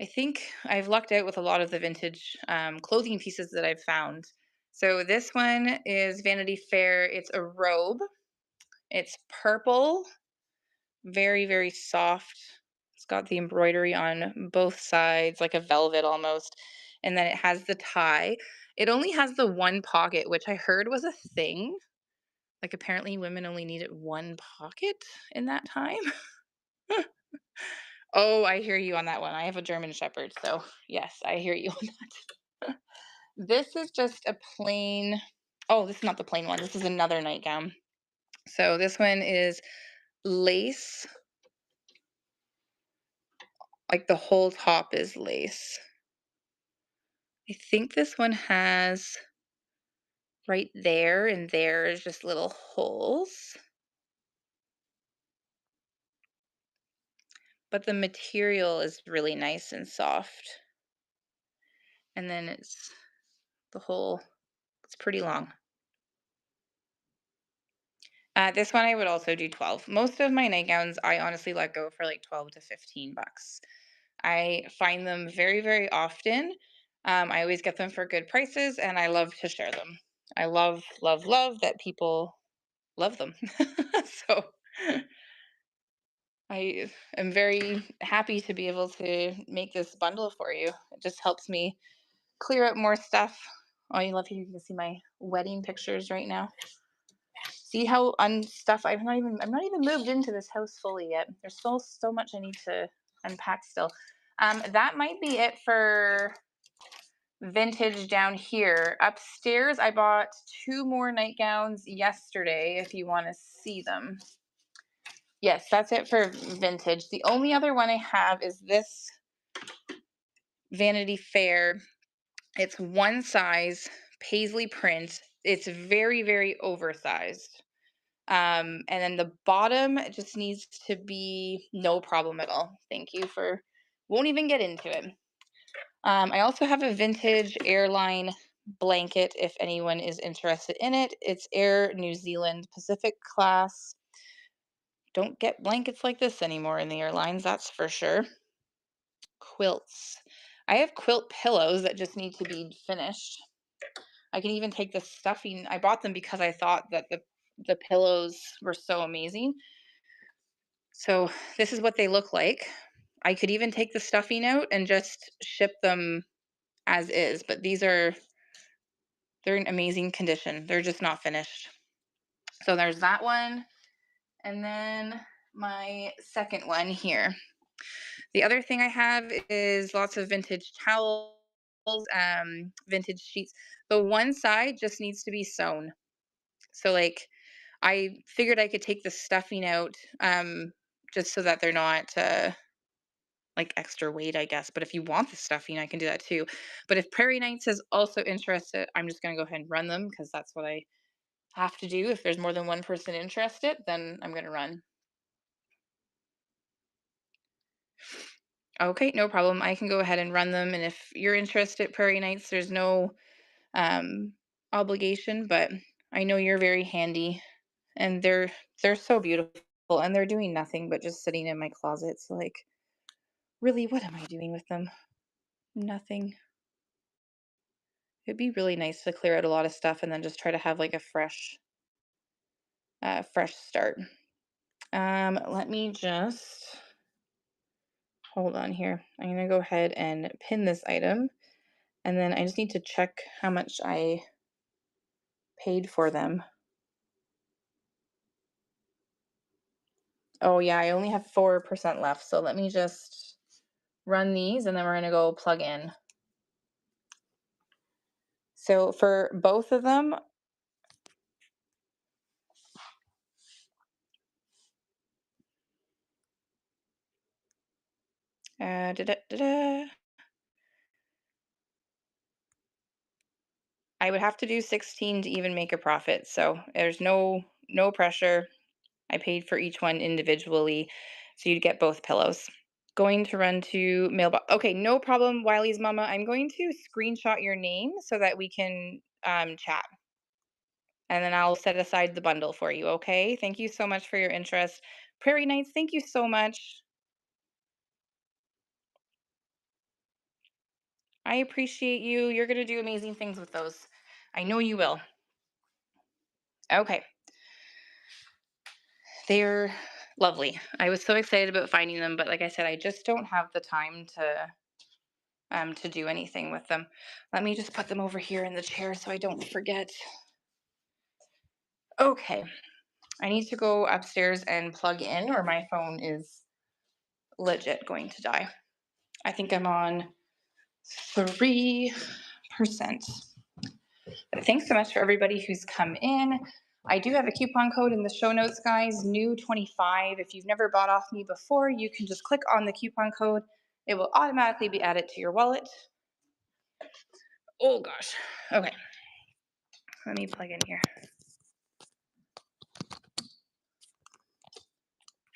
Speaker 1: I think I've lucked out with a lot of the vintage clothing pieces that I've found. So this one is Vanity Fair. It's a robe. It's purple, very, very soft. It's got the embroidery on both sides, like a velvet almost. And then it has the tie. It only has the one pocket, which I heard was a thing. Like apparently women only needed one pocket in that time. Oh, I hear you on that one. I have a German Shepherd, so yes, I hear you on that. This is just a plain. Oh, this is not the plain one. This is another nightgown. So this one is lace. Like the whole top is lace. I think this one has right there and there is just little holes. But the material is really nice and soft. And then it's the whole, it's pretty long. This one I would also do 12. Most of my nightgowns I honestly let go for like 12 to 15 bucks. I find them very, very often. I always get them for good prices and I love to share them. I love, love, love that people love them. So I am very happy to be able to make this bundle for you. It just helps me clear up more stuff. Oh, you love here. You can see my wedding pictures right now. See how unstuff I'm not even moved into this house fully yet. There's still so much I need to unpack still. That might be it for vintage down here. Upstairs, I bought 2 more nightgowns yesterday if you want to see them. Yes, that's it for vintage. The only other one I have is this Vanity Fair. It's one size paisley print. It's very, very oversized. And then the bottom just needs to be no problem at all. Thank you for, won't even get into it. I also have a vintage airline blanket if anyone is interested in it. It's Air New Zealand Pacific class. Don't get blankets like this anymore in the airlines, that's for sure. Quilts. I have quilt pillows that just need to be finished. I can even take the stuffing. I bought them because I thought that the pillows were so amazing. So this is what they look like. I could even take the stuffing out and just ship them as is, but they're in amazing condition. They're just not finished. So there's that one. And then my second one here. The other thing I have is lots of vintage towels, vintage sheets. The one side just needs to be sewn. So like I figured I could take the stuffing out just so that they're not like extra weight, I guess. But if you want the stuffing, I can do that too. But if Prairie Nights is also interested, I'm just going to go ahead and run them because that's what I have to do. If there's more than one person interested, then I'm going to run. Okay, no problem. I can go ahead and run them. And if you're interested, Prairie Nights, there's no um, obligation, but I know you're very handy and they're so beautiful and they're doing nothing but just sitting in my closet. So like, really, what am I doing with them? Nothing. It'd be really nice to clear out a lot of stuff and then just try to have like a fresh start. Let me just hold on here. I'm gonna go ahead and pin this item, and then I just need to check how much I paid for them. Oh yeah, I only have 4% left, so let me just run these, and then we're gonna go plug in. So for both of them, I would have to do 16 to even make a profit. So there's no no pressure. I paid for each one individually, so you'd get both pillows. Going to run to mailbox. Okay, no problem, Wiley's mama. I'm going to screenshot your name so that we can chat. And then I'll set aside the bundle for you, okay? Thank you so much for your interest. Prairie Nights, thank you so much. I appreciate you. You're going to do amazing things with those. I know you will. Okay. They're lovely. I was so excited about finding them, but like I said, I just don't have the time to do anything with them. Let me just put them over here in the chair so I don't forget. Okay. I need to go upstairs and plug in or my phone is legit going to die. I think I'm on 3%. But thanks so much for everybody who's come in. I do have a coupon code in the show notes, guys, new25. If you've never bought off me before, you can just click on the coupon code. It will automatically be added to your wallet. Oh gosh. Okay. Let me plug in here.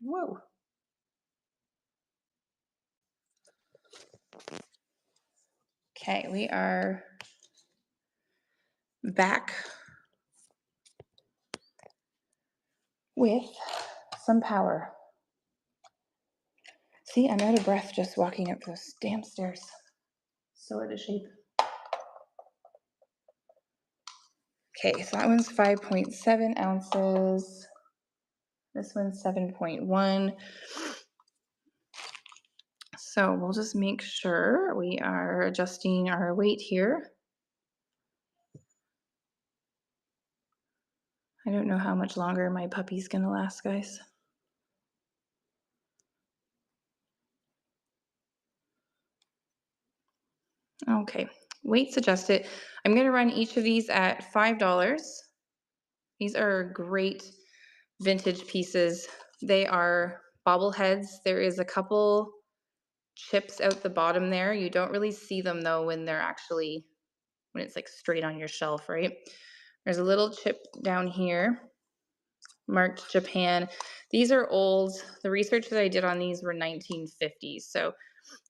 Speaker 1: Whoa. Okay, we are back with some power. See, I'm out of breath just walking up those damn stairs. So out of shape. Okay, so that one's 5.7 ounces. This one's 7.1. So we'll just make sure we are adjusting our weight here. I don't know how much longer my puppy's gonna last, guys. Okay, weight's adjusted. I'm gonna run each of these at $5. These are great vintage pieces. They are bobbleheads. There is a couple chips out the bottom there. You don't really see them though when it's like straight on your shelf, right? There's a little chip down here marked Japan. These are old. The research that I did on these were 1950s. So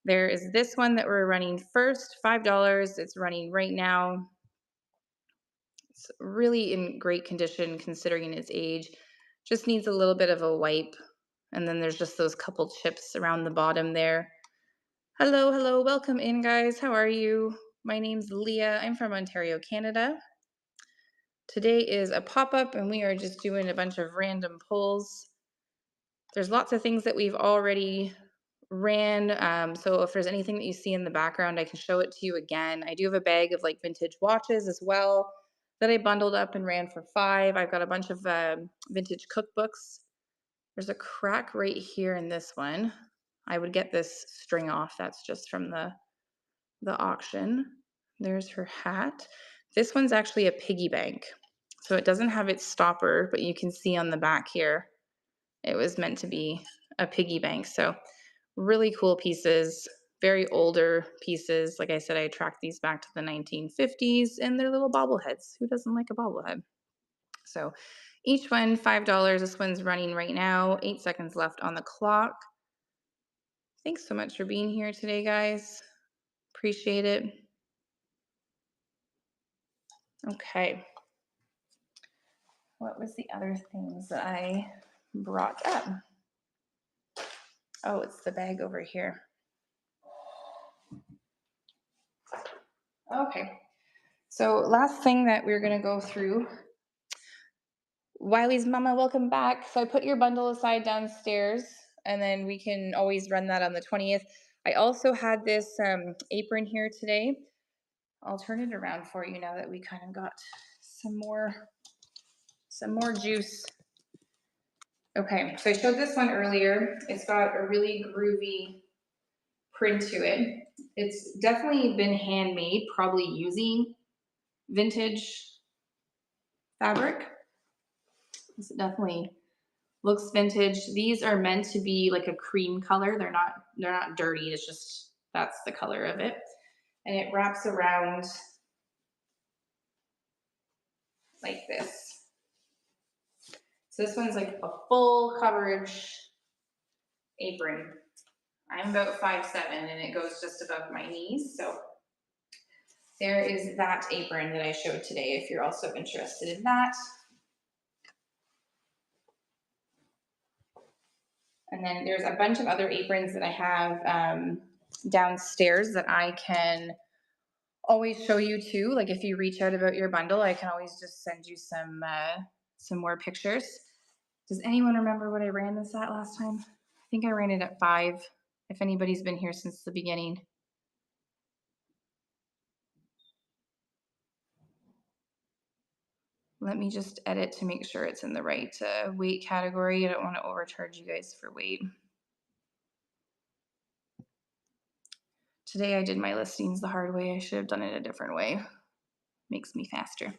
Speaker 1: there is this one that we're running first, $5. It's running right now. It's really in great condition considering its age. Just needs a little bit of a wipe. And then there's just those couple chips around the bottom there. Hello, hello, welcome in, guys. How are you? My name's Leah. I'm from Ontario, Canada. Today is a pop-up and we are just doing a bunch of random pulls. There's lots of things that we've already ran. So if there's anything that you see in the background, I can show it to you again. I do have a bag of like vintage watches as well that I bundled up and ran for $5. I've got a bunch of vintage cookbooks. There's a crack right here in this one. I would get this string off. That's just from the auction. There's her hat. This one's actually a piggy bank. So it doesn't have its stopper, but you can see on the back here, it was meant to be a piggy bank. So really cool pieces, very older pieces. Like I said, I tracked these back to the 1950s and they're little bobbleheads. Who doesn't like a bobblehead? So each one, $5. This one's running right now, 8 seconds left on the clock. Thanks so much for being here today, guys. Appreciate it. Okay. What was the other things that I brought up? Oh, it's the bag over here. Okay. So last thing that we're going to go through. Wiley's mama, welcome back. So I put your bundle aside downstairs and then we can always run that on the 20th. I also had this apron here today. I'll turn it around for you now that we kind of got some more juice. Okay, so I showed this one earlier. It's got a really groovy print to it. It's definitely been handmade, probably using vintage fabric. It definitely looks vintage. These are meant to be like a cream color. They're not dirty. It's just that's the color of it. And it wraps around like this. So this one's like a full coverage apron. I'm about 5'7" and it goes just above my knees. So there is that apron that I showed today if you're also interested in that. And then there's a bunch of other aprons that I have downstairs that I can always show you too. Like if you reach out about your bundle, I can always just send you some more pictures. Does anyone remember what I ran this at last time? I think I ran it at 5, if anybody's been here since the beginning. Let me just edit to make sure it's in the right weight category. I don't want to overcharge you guys for weight. Today I did my listings the hard way. I should have done it a different way. Makes me faster.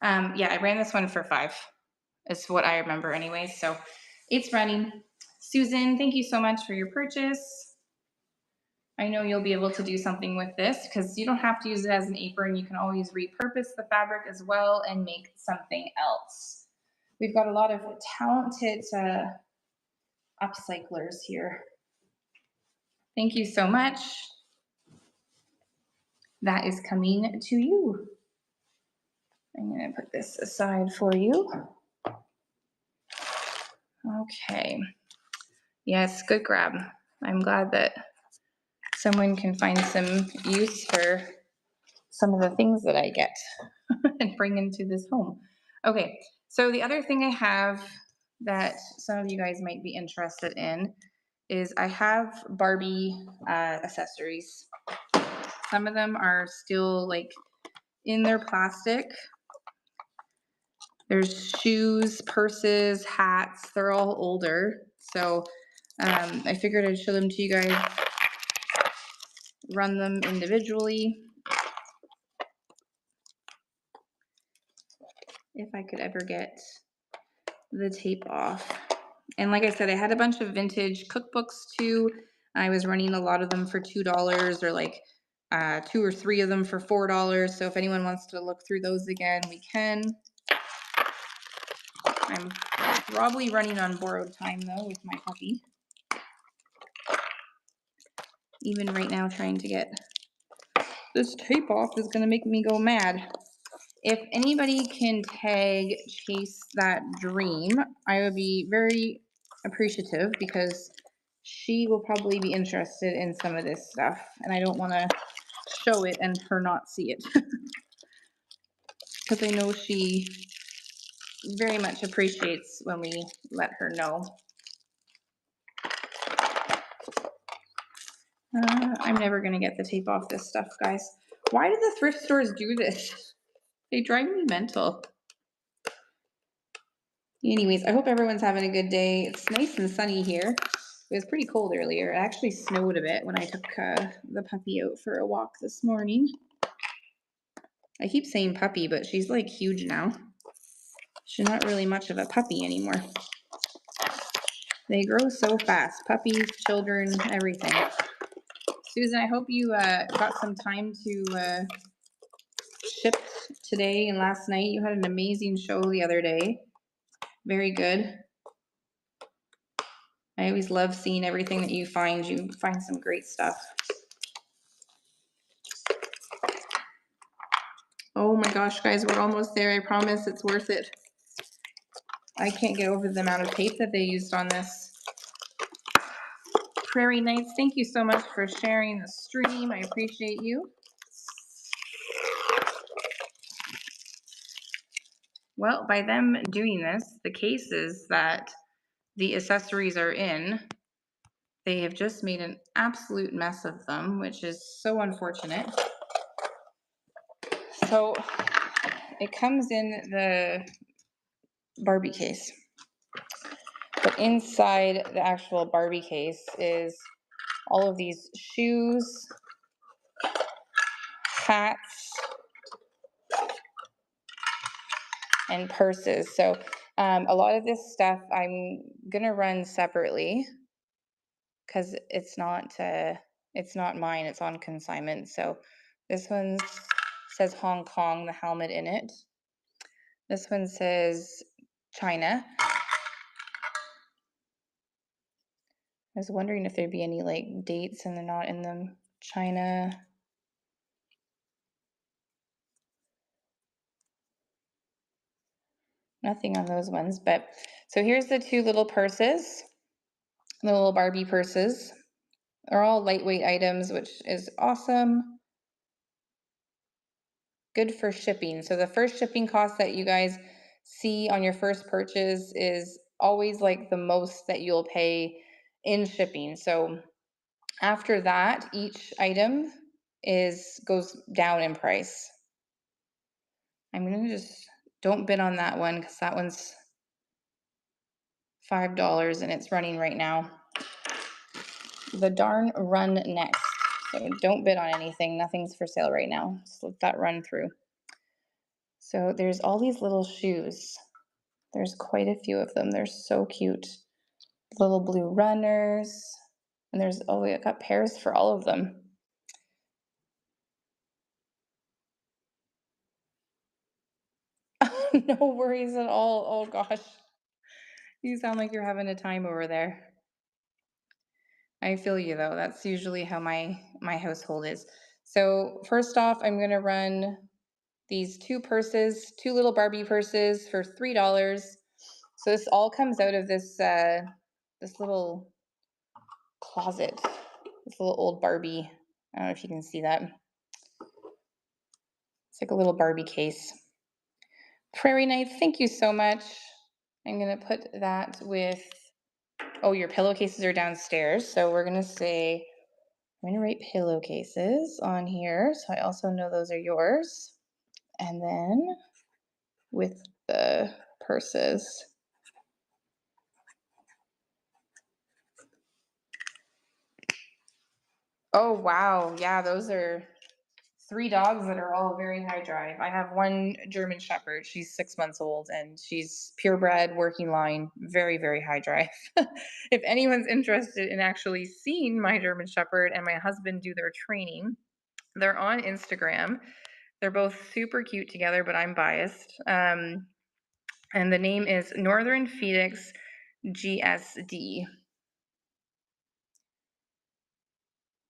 Speaker 1: Yeah, I ran this one for 5. Is what I remember anyway. So it's running. Susan, thank you so much for your purchase. I know you'll be able to do something with this because you don't have to use it as an apron. You can always repurpose the fabric as well and make something else. We've got a lot of talented upcyclers here. Thank you so much. That is coming to you. I'm going to put this aside for you. Okay. Yes, good grab. I'm glad that someone can find some use for some of the things that I get and bring into this home. Okay, so the other thing I have that some of you guys might be interested in is I have Barbie accessories. Some of them are still like in their plastic. There's shoes, purses, hats, they're all older. So I figured I'd show them to you guys, run them individually. If I could ever get the tape off. And like I said, I had a bunch of vintage cookbooks too. I was running a lot of them for $2 or like 2 or 3 of them for $4. So if anyone wants to look through those again, we can. I'm probably running on borrowed time though with my puppy. Even right now trying to get this tape off is gonna make me go mad. If anybody can tag Chase That Dream, I would be very appreciative because she will probably be interested in some of this stuff and I don't want to show it and her not see it because I know she very much appreciates when we let her know. I'm never going to get the tape off this stuff, guys. Why do the thrift stores do this? They drive me mental. Anyways, I hope everyone's having a good day. It's nice and sunny here. It was pretty cold earlier. It actually snowed a bit when I took the puppy out for a walk this morning. I keep saying puppy, but she's like huge now. She's not really much of a puppy anymore. They grow so fast. Puppies, children, everything. Susan, I hope you got some time to ship today and last night. You had an amazing show the other day. Very good. I always love seeing everything that you find. You find some great stuff. Oh my gosh, guys, we're almost there. I promise it's worth it. I can't get over the amount of tape that they used on this. Prairie Nights, thank you so much for sharing the stream. I appreciate you. Well, by them doing this, the cases that the accessories are in, they have just made an absolute mess of them, which is so unfortunate. So it comes in the Barbie case. But inside the actual Barbie case is all of these shoes, hats, and purses. So a lot of this stuff I'm gonna run separately because it's not mine, it's on consignment. So this one says Hong Kong, the helmet in it. This one says China. I was wondering if there'd be any like dates and they're not in them. China. Nothing on those ones, but so here's the two little purses, the little Barbie purses. They're all lightweight items, which is awesome. Good for shipping. So the first shipping cost that you guys see on your first purchase is always like the most that you'll pay in shipping. So after that, each item goes down in price. I'm gonna just don't bid on that one because that one's $5 and it's running right now. The darn run next. So don't bid on anything. Nothing's for sale right now. Just let that run through. So there's all these little shoes. There's quite a few of them. They're so cute. Little blue runners. And there's, oh, we got pairs for all of them. No worries at all. Oh gosh. You sound like you're having a time over there. I feel you though. That's usually how my household is. So first off, I'm gonna run these two purses, two little Barbie purses for $3. So this all comes out of this this little closet, this little old Barbie. I don't know if you can see that. It's like a little Barbie case. Prairie Knife, thank you so much. I'm gonna put that with, oh, your pillowcases are downstairs. So we're gonna say, I'm gonna write pillowcases on here. So I also know those are yours. And then with the purses. Oh, wow. Yeah, those are 3 dogs that are all very high drive. I have one German Shepherd. She's 6 months old and she's purebred, working line, very, very high drive. If anyone's interested in actually seeing my German Shepherd and my husband do their training, they're on Instagram. They're both super cute together, but I'm biased. And the name is Northern Phoenix GSD.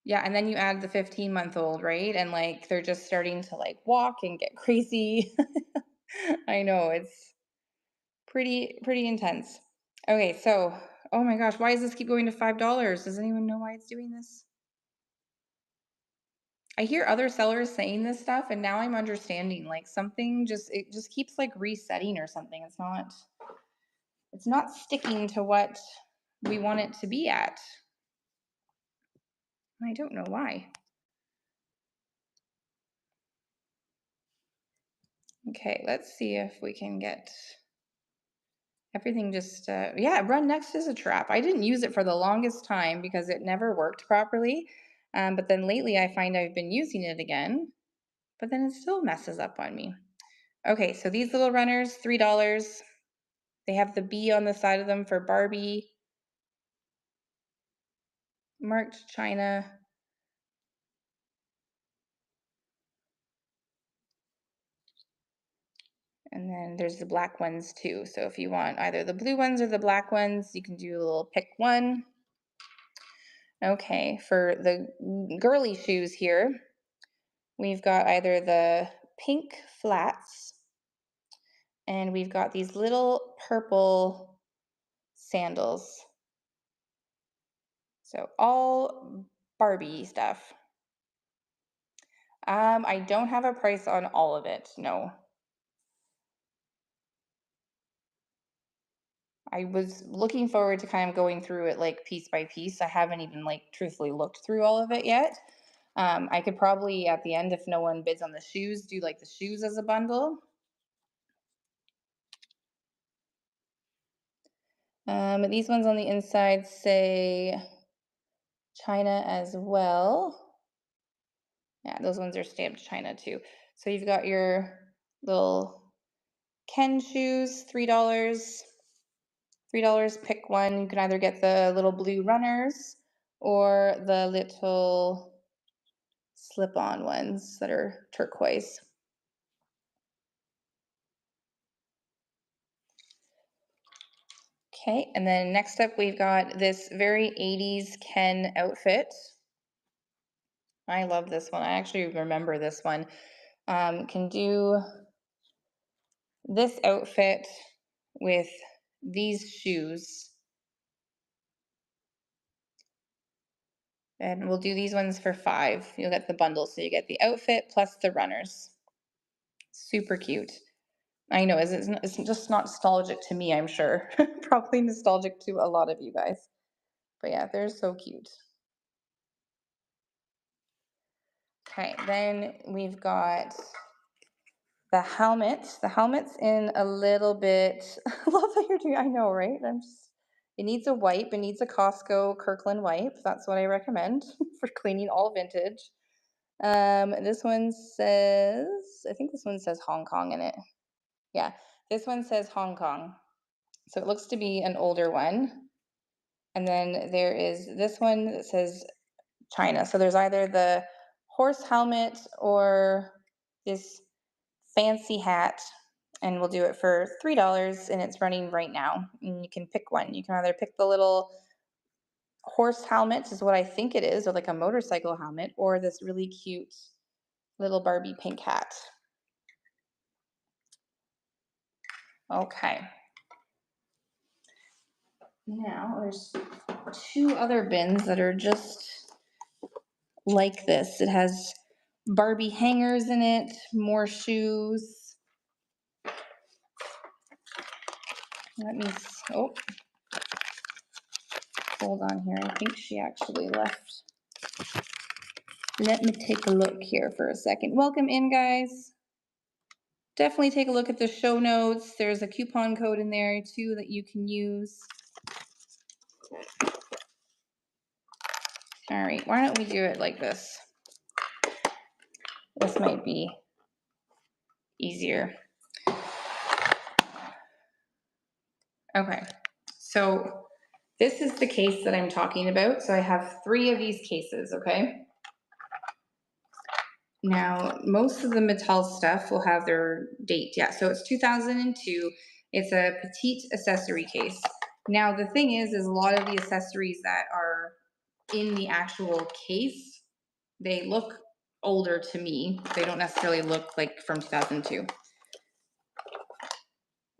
Speaker 1: Yeah, and then you add the 15-month-old, right? And like they're just starting to like walk and get crazy. I know it's pretty intense. Okay, so oh my gosh, why does this keep going to $5? Does anyone know why it's doing this? I hear other sellers saying this stuff and now I'm understanding like something it just keeps like resetting or something. It's not sticking to what we want it to be at. I don't know why. Okay, let's see if we can get everything just, yeah, run next is a trap. I didn't use it for the longest time because it never worked properly. But then lately I find I've been using it again, but then it still messes up on me. Okay, so these little runners, $3. They have the B on the side of them for Barbie, marked China. And then there's the black ones too. So if you want either the blue ones or the black ones, you can do a little pick one. Okay, for the girly shoes here, we've got either the pink flats and we've got these little purple sandals. So all Barbie stuff. I don't have a price on all of it, no. I was looking forward to kind of going through it like piece by piece. I haven't even like truthfully looked through all of it yet. I could probably at the end, if no one bids on the shoes, do like the shoes as a bundle. These ones on the inside say China as well. Yeah, those ones are stamped China too. So you've got your little Ken shoes, $3. $3, pick one. You can either get the little blue runners or the little slip-on ones that are turquoise. Okay, and then next up we've got this very 80s Ken outfit. I love this one. I actually remember this one. Can do this outfit with these shoes. And we'll do these ones for $5. You'll get the bundle. So you get the outfit plus the runners. Super cute. I know, it's just nostalgic to me, I'm sure. Probably nostalgic to a lot of you guys. But yeah, they're so cute. Okay, then we've got the helmet. The helmet's in a little bit. I love that you're doing. I know, right? It needs a wipe. It needs a Costco Kirkland wipe. That's what I recommend for cleaning all vintage. This one says, I think this one says Hong Kong in it. Yeah, this one says Hong Kong. So it looks to be an older one. And then there is this one that says China. So there's either the horse helmet or this fancy hat, and we'll do it for $3, and it's running right now. And you can pick one. You can either pick the little horse helmet, is what I think it is, or like a motorcycle helmet, or this really cute little Barbie pink hat. Okay. Now there's 2 other bins that are just like this. It has Barbie hangers in it, more shoes. Let me, oh, hold on here. I think she actually left. Let me take a look here for a second. Welcome in, guys. Definitely take a look at the show notes. There's a coupon code in there too that you can use. All right, why don't we do it like this? This might be easier. Okay, so this is the case that I'm talking about. So I have 3 of these cases, okay? Now, most of the Mattel stuff will have their date. Yeah, so it's 2002. It's a petite accessory case. Now, the thing is a lot of the accessories that are in the actual case, they look older to me. They don't necessarily look like from 2002.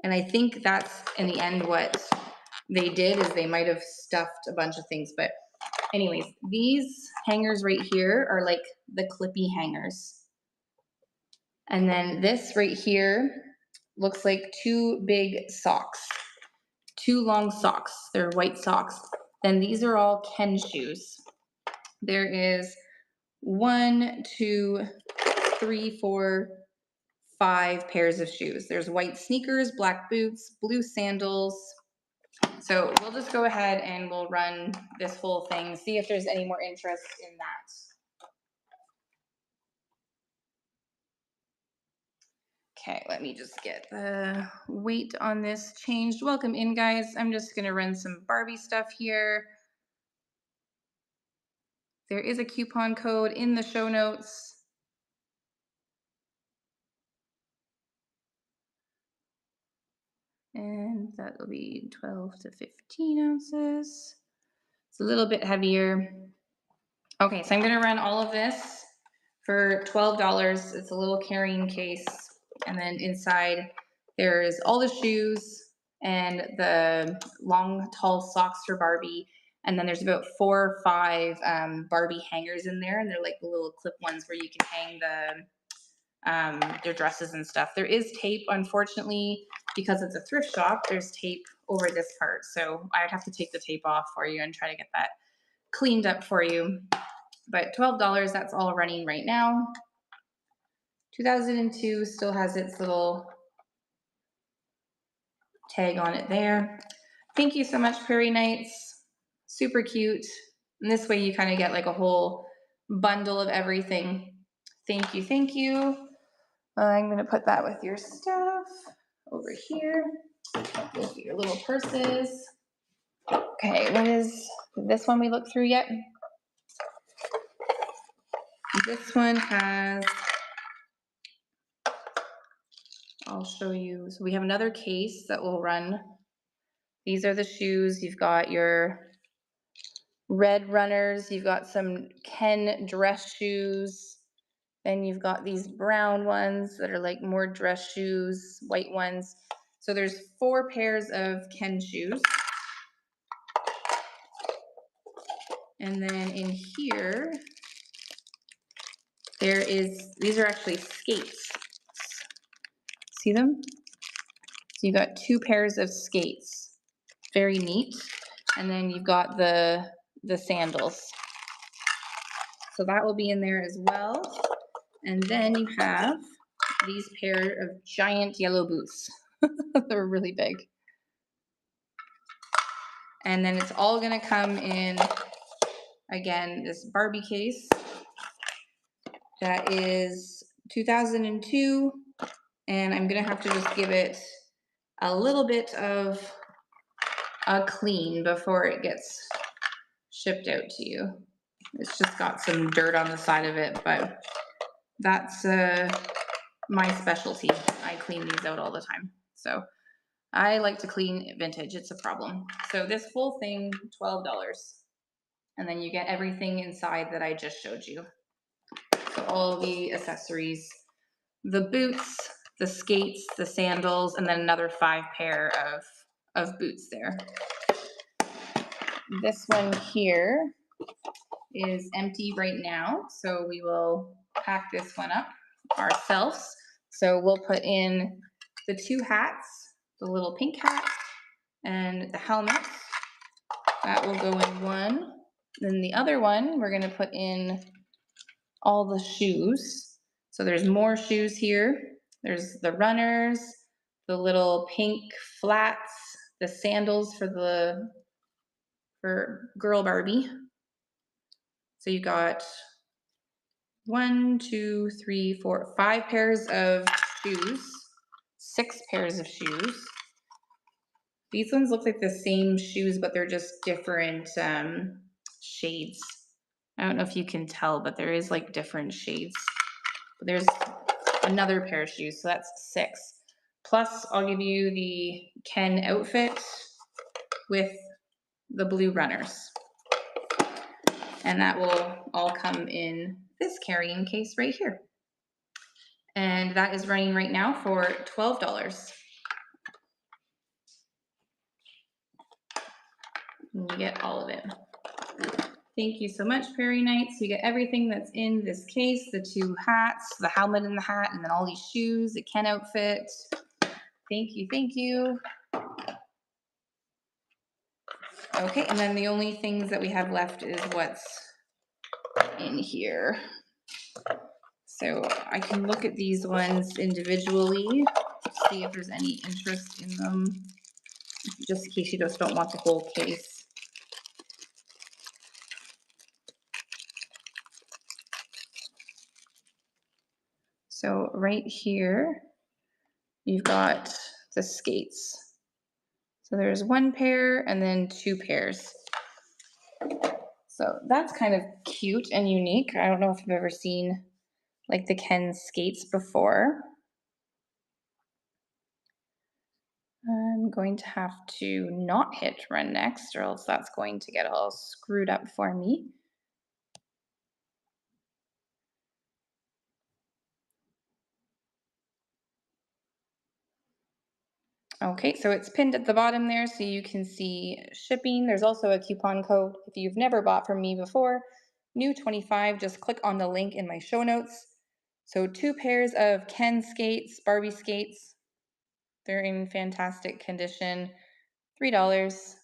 Speaker 1: And I think that's in the end what they did is they might have stuffed a bunch of things. But anyways, these hangers right here are like the clippy hangers. And then this right here looks like 2 big socks, 2 long socks. They're white socks. Then these are all Ken shoes. There is 1, 2, 3, 4, 5 pairs of shoes. There's white sneakers, black boots, blue sandals. So we'll just go ahead and we'll run this whole thing, see if there's any more interest in that. Okay, let me just get the weight on this changed. Welcome in, guys. I'm just gonna run some Barbie stuff here. There is a coupon code in the show notes. And that will be 12 to 15 ounces. It's a little bit heavier. Okay, so I'm gonna run all of this for $12. It's a little carrying case. And then inside there's all the shoes and the long, tall socks for Barbie. And then there's about 4 or 5 Barbie hangers in there. And they're like the little clip ones where you can hang their dresses and stuff. There is tape, unfortunately, because it's a thrift shop, there's tape over this part. So I'd have to take the tape off for you and try to get that cleaned up for you. But $12, that's all running right now. 2002 still has its little tag on it there. Thank you so much, Prairie Nights. Super cute. And this way you kind of get like a whole bundle of everything. Thank you, thank you. I'm gonna put that with your stuff over here. With your little purses. Okay, what is this one we looked through yet? This one has, I'll show you. So we have another case that will run These are the shoes. You've got your red runners. You've got some Ken dress shoes. Then you've got these brown ones that are like more dress shoes, white ones. So there's 4 pairs of Ken shoes. And then in here, these are actually skates. See them? So you've got 2 pairs of skates. Very neat. And then you've got the sandals. So that will be in there as well. And then you have these pair of giant yellow boots. They're really big. And then it's all gonna come in, again, this Barbie case that is 2002. And I'm gonna have to just give it a little bit of a clean before it gets shipped out to you. It's just got some dirt on the side of it, but that's my specialty. I clean these out all the time. So I like to clean vintage, it's a problem. So this whole thing, $12. And then you get everything inside that I just showed you. So all the accessories, the boots, the skates, the sandals, and then another 5 pair of boots there. This one here is empty right now, so we will pack this one up ourselves. So we'll put in the 2 hats, the little pink hat and the helmet. That will go in one. Then the other one, we're gonna put in all the shoes. So there's more shoes here. There's the runners, the little pink flats, the sandals for girl Barbie. So you got 1, 2, 3, 4, 5 pairs of shoes, 6 pairs of shoes. These ones look like the same shoes, but they're just different shades. I don't know if you can tell, but there is like different shades. But there's another pair of shoes, so that's 6. Plus, I'll give you the Ken outfit with the blue runners. And that will all come in this carrying case right here. And that is running right now for $12. And you get all of it. Thank you so much, Prairie Nights. You get everything that's in this case, the 2 hats, the helmet and the hat, and then all these shoes, the Ken outfit. Thank you, thank you. Okay, and then the only things that we have left is what's in here. So I can look at these ones individually, see if there's any interest in them, just in case you just don't want the whole case. So right here, you've got the skates. So there's 1 pair and then 2 pairs. So that's kind of cute and unique. I don't know if you've ever seen like the Ken skates before. I'm going to have to not hit run next, or else that's going to get all screwed up for me. Okay, so it's pinned at the bottom there so you can see shipping. There's also a coupon code. If you've never bought from me before, new 25, just click on the link in my show notes. So 2 pairs of Ken skates, Barbie skates. They're in fantastic condition, $3.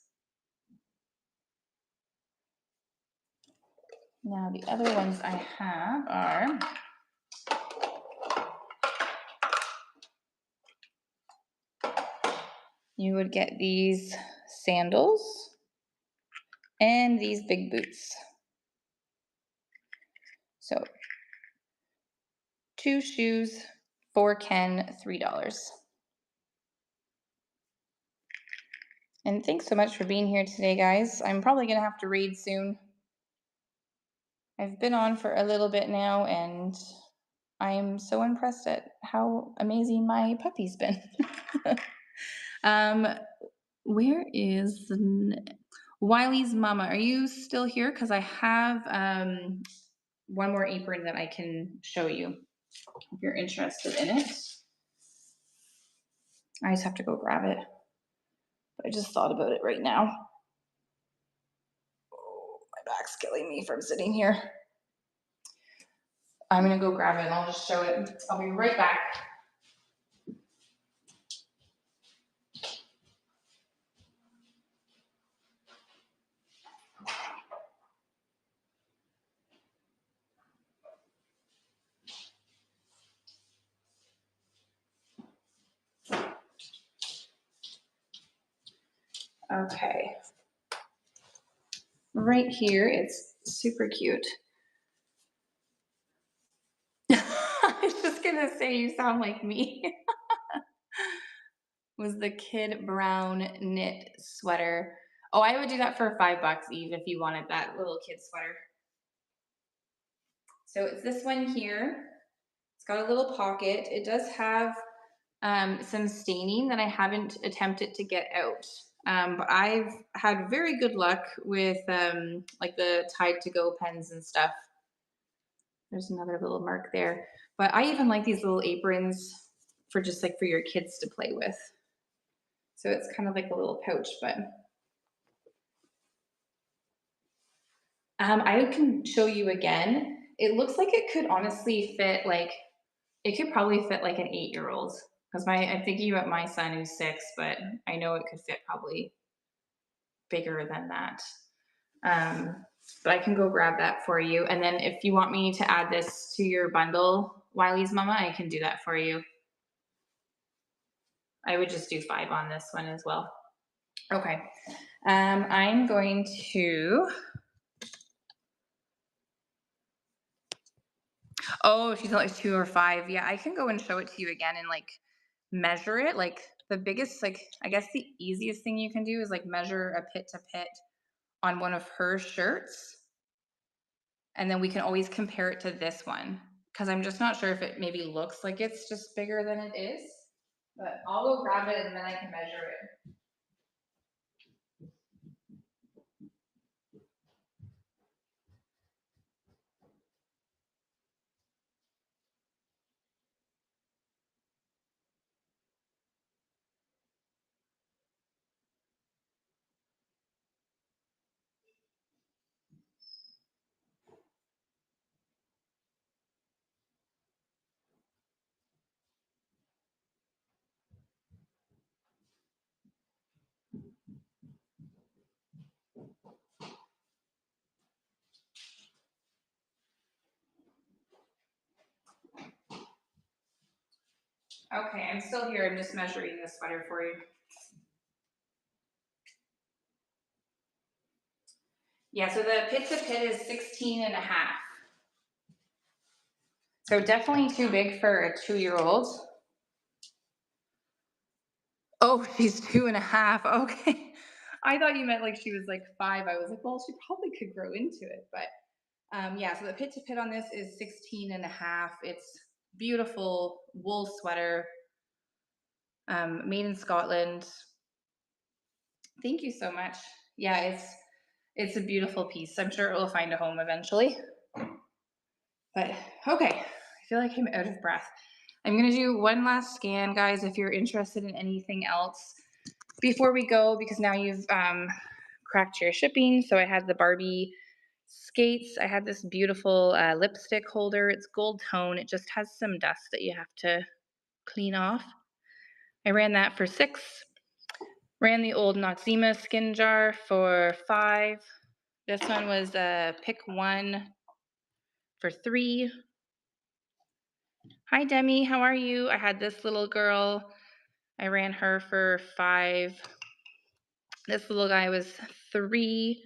Speaker 1: Now the other ones I have are you would get these sandals and these big boots. So 2 shoes, 4 Ken, $3. And thanks so much for being here today, guys. I'm probably gonna have to read soon. I've been on for a little bit now, and I'm so impressed at how amazing my puppy's been. Where is Wiley's mama? Are you still here? Because I have one more apron that I can show you if you're interested in it. I just have to go grab it. But I just thought about it right now. Oh, my back's killing me from sitting here. I'm gonna go grab it and I'll just show it. I'll be right back. Okay. Right here, it's super cute. I was just gonna say you sound like me. Was the kid brown knit sweater. Oh, I would do that for $5, Eve, if you wanted that little kid sweater. So it's this one here. It's got a little pocket. It does have some staining that I haven't attempted to get out. But I've had very good luck with like the Tide to Go pens and stuff. There's another little mark there. But I even like these little aprons for just like for your kids to play with. So it's kind of like a little pouch, but I can show you again. It looks like it could honestly fit like it could probably fit like an 8-year-old because my I'm thinking about my son who's 6, but I know it could fit probably bigger than that. Um, but I can go grab that for you. And then if you want me to add this to your bundle, Wiley's Mama, I can do that for you. I would just do 5 on this one as well. Okay. I'm going to. Oh, she's like 2 or 5. Yeah, I can go and show it to you again and like measure it. Like the biggest, like I guess the easiest thing you can do is like measure a pit to pit on one of her shirts. And then we can always compare it to this one. Because I'm just not sure if it maybe looks like it's just bigger than it is. But I'll go grab it and then I can measure it. Okay, I'm still here. I'm just measuring this sweater for you. Yeah, so the pit to pit is 16 and a half. So definitely too big for a 2-year-old. Oh, she's 2 and a half. Okay. I thought you meant like she was like 5. I was like, well, she probably could grow into it. But yeah, so the pit to pit on this is 16 and a half. It's beautiful wool sweater, made in Scotland. Thank you so much. Yeah, it's a beautiful piece. I'm sure it will find a home eventually. But okay, I feel like I'm out of breath. I'm gonna do one last scan, guys, if you're interested in anything else before we go, because now you've cracked your shipping. So I had the Barbie skates. I had this beautiful lipstick holder. It's gold tone. It just has some dust that you have to clean off. I ran that for 6. Ran the old Noxzema skin jar for 5. This one was a pick 1 for 3. Hi, Demi. How are you? I had this little girl. I ran her for 5. This little guy was 3.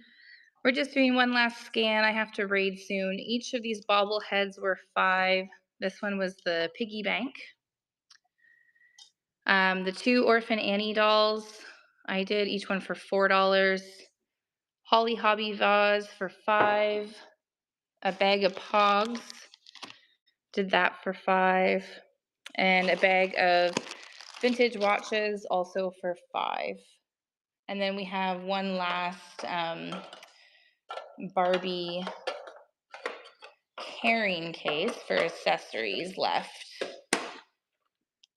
Speaker 1: We're just doing one last scan. I have to raid soon. Each of these bobbleheads were 5. This one was the piggy bank. The 2 Orphan Annie dolls, I did each one for $4. Holly Hobby vase for 5. A bag of Pogs, did that for 5. And a bag of vintage watches also for 5. And then we have one last Barbie carrying case for accessories left.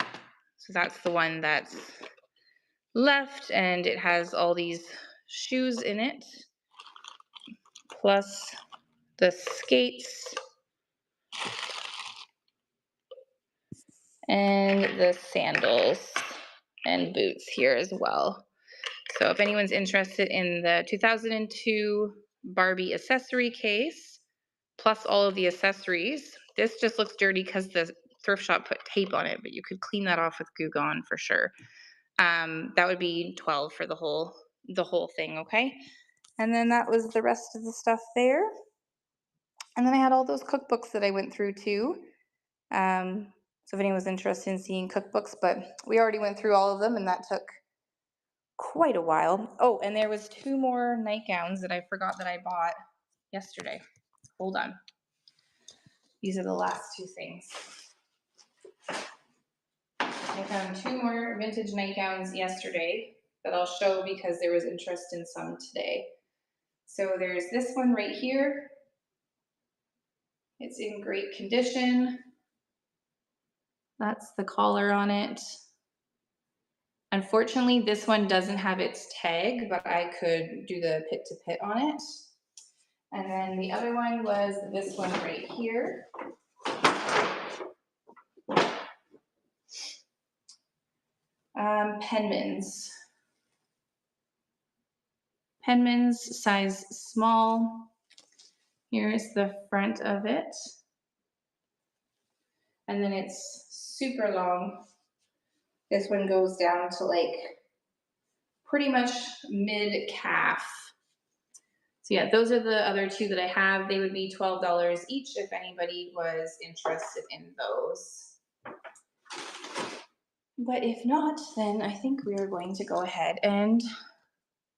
Speaker 1: So that's the one that's left, and it has all these shoes in it, plus the skates and the sandals and boots here as well. So if anyone's interested in the 2002 Barbie accessory case, plus all of the accessories, this just looks dirty because the thrift shop put tape on it, but you could clean that off with Goo Gone for sure. That would be $12 for the whole thing, okay? And then that was the rest of the stuff there. And then I had all those cookbooks that I went through too. So if anyone was interested in seeing cookbooks, but we already went through all of them and that took quite a while. Oh, and there was 2 more nightgowns that I forgot that I bought yesterday. Hold on. These are the last 2 things. I found 2 more vintage nightgowns yesterday that I'll show because there was interest in some today. So there's this one right here. It's in great condition. That's the collar on it. Unfortunately, this one doesn't have its tag, but I could do the pit to pit on it. And then the other one was this one right here. Penman's. Penman's size small. Here's the front of it. And then it's super long. This one goes down to like pretty much mid calf. So yeah, those are the other 2 that I have. They would be $12 each if anybody was interested in those. But if not, then I think we are going to go ahead and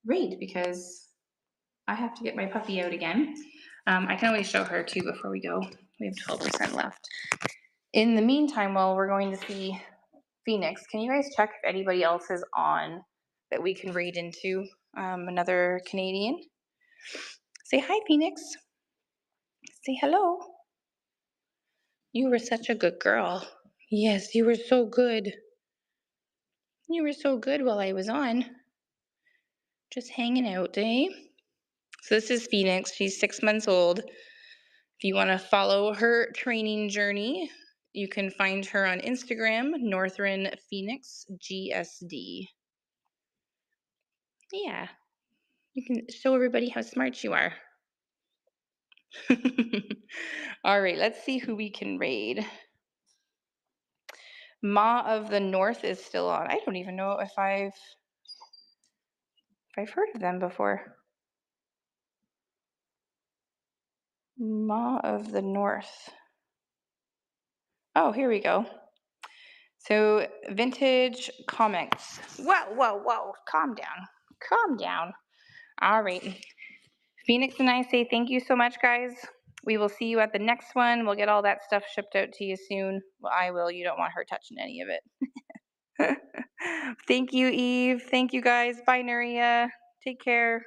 Speaker 1: raid because I have to get my puppy out again. I can always show her too before we go. We have 12% left. In the meantime, while we're going to see Phoenix, can you guys check if anybody else is on that we can raid into? Another Canadian. Say hi, Phoenix. Say hello. You were such a good girl. Yes, you were so good. You were so good while I was on. Just hanging out, eh? So this is Phoenix. She's 6 months old. If you want to follow her training journey, you can find her on Instagram, Northern Phoenix GSD. Yeah, you can show everybody how smart you are. All right, let's see who we can raid. Ma of the North is still on. I don't even know if I've heard of them before. Ma of the North. Oh, here we go. So vintage comics. Whoa. Calm down. All right. Phoenix and I say thank you so much, guys. We will see you at the next one. We'll get all that stuff shipped out to you soon. Well, I will. You don't want her touching any of it. Thank you, Eve. Thank you, guys. Bye, Nuria. Take care.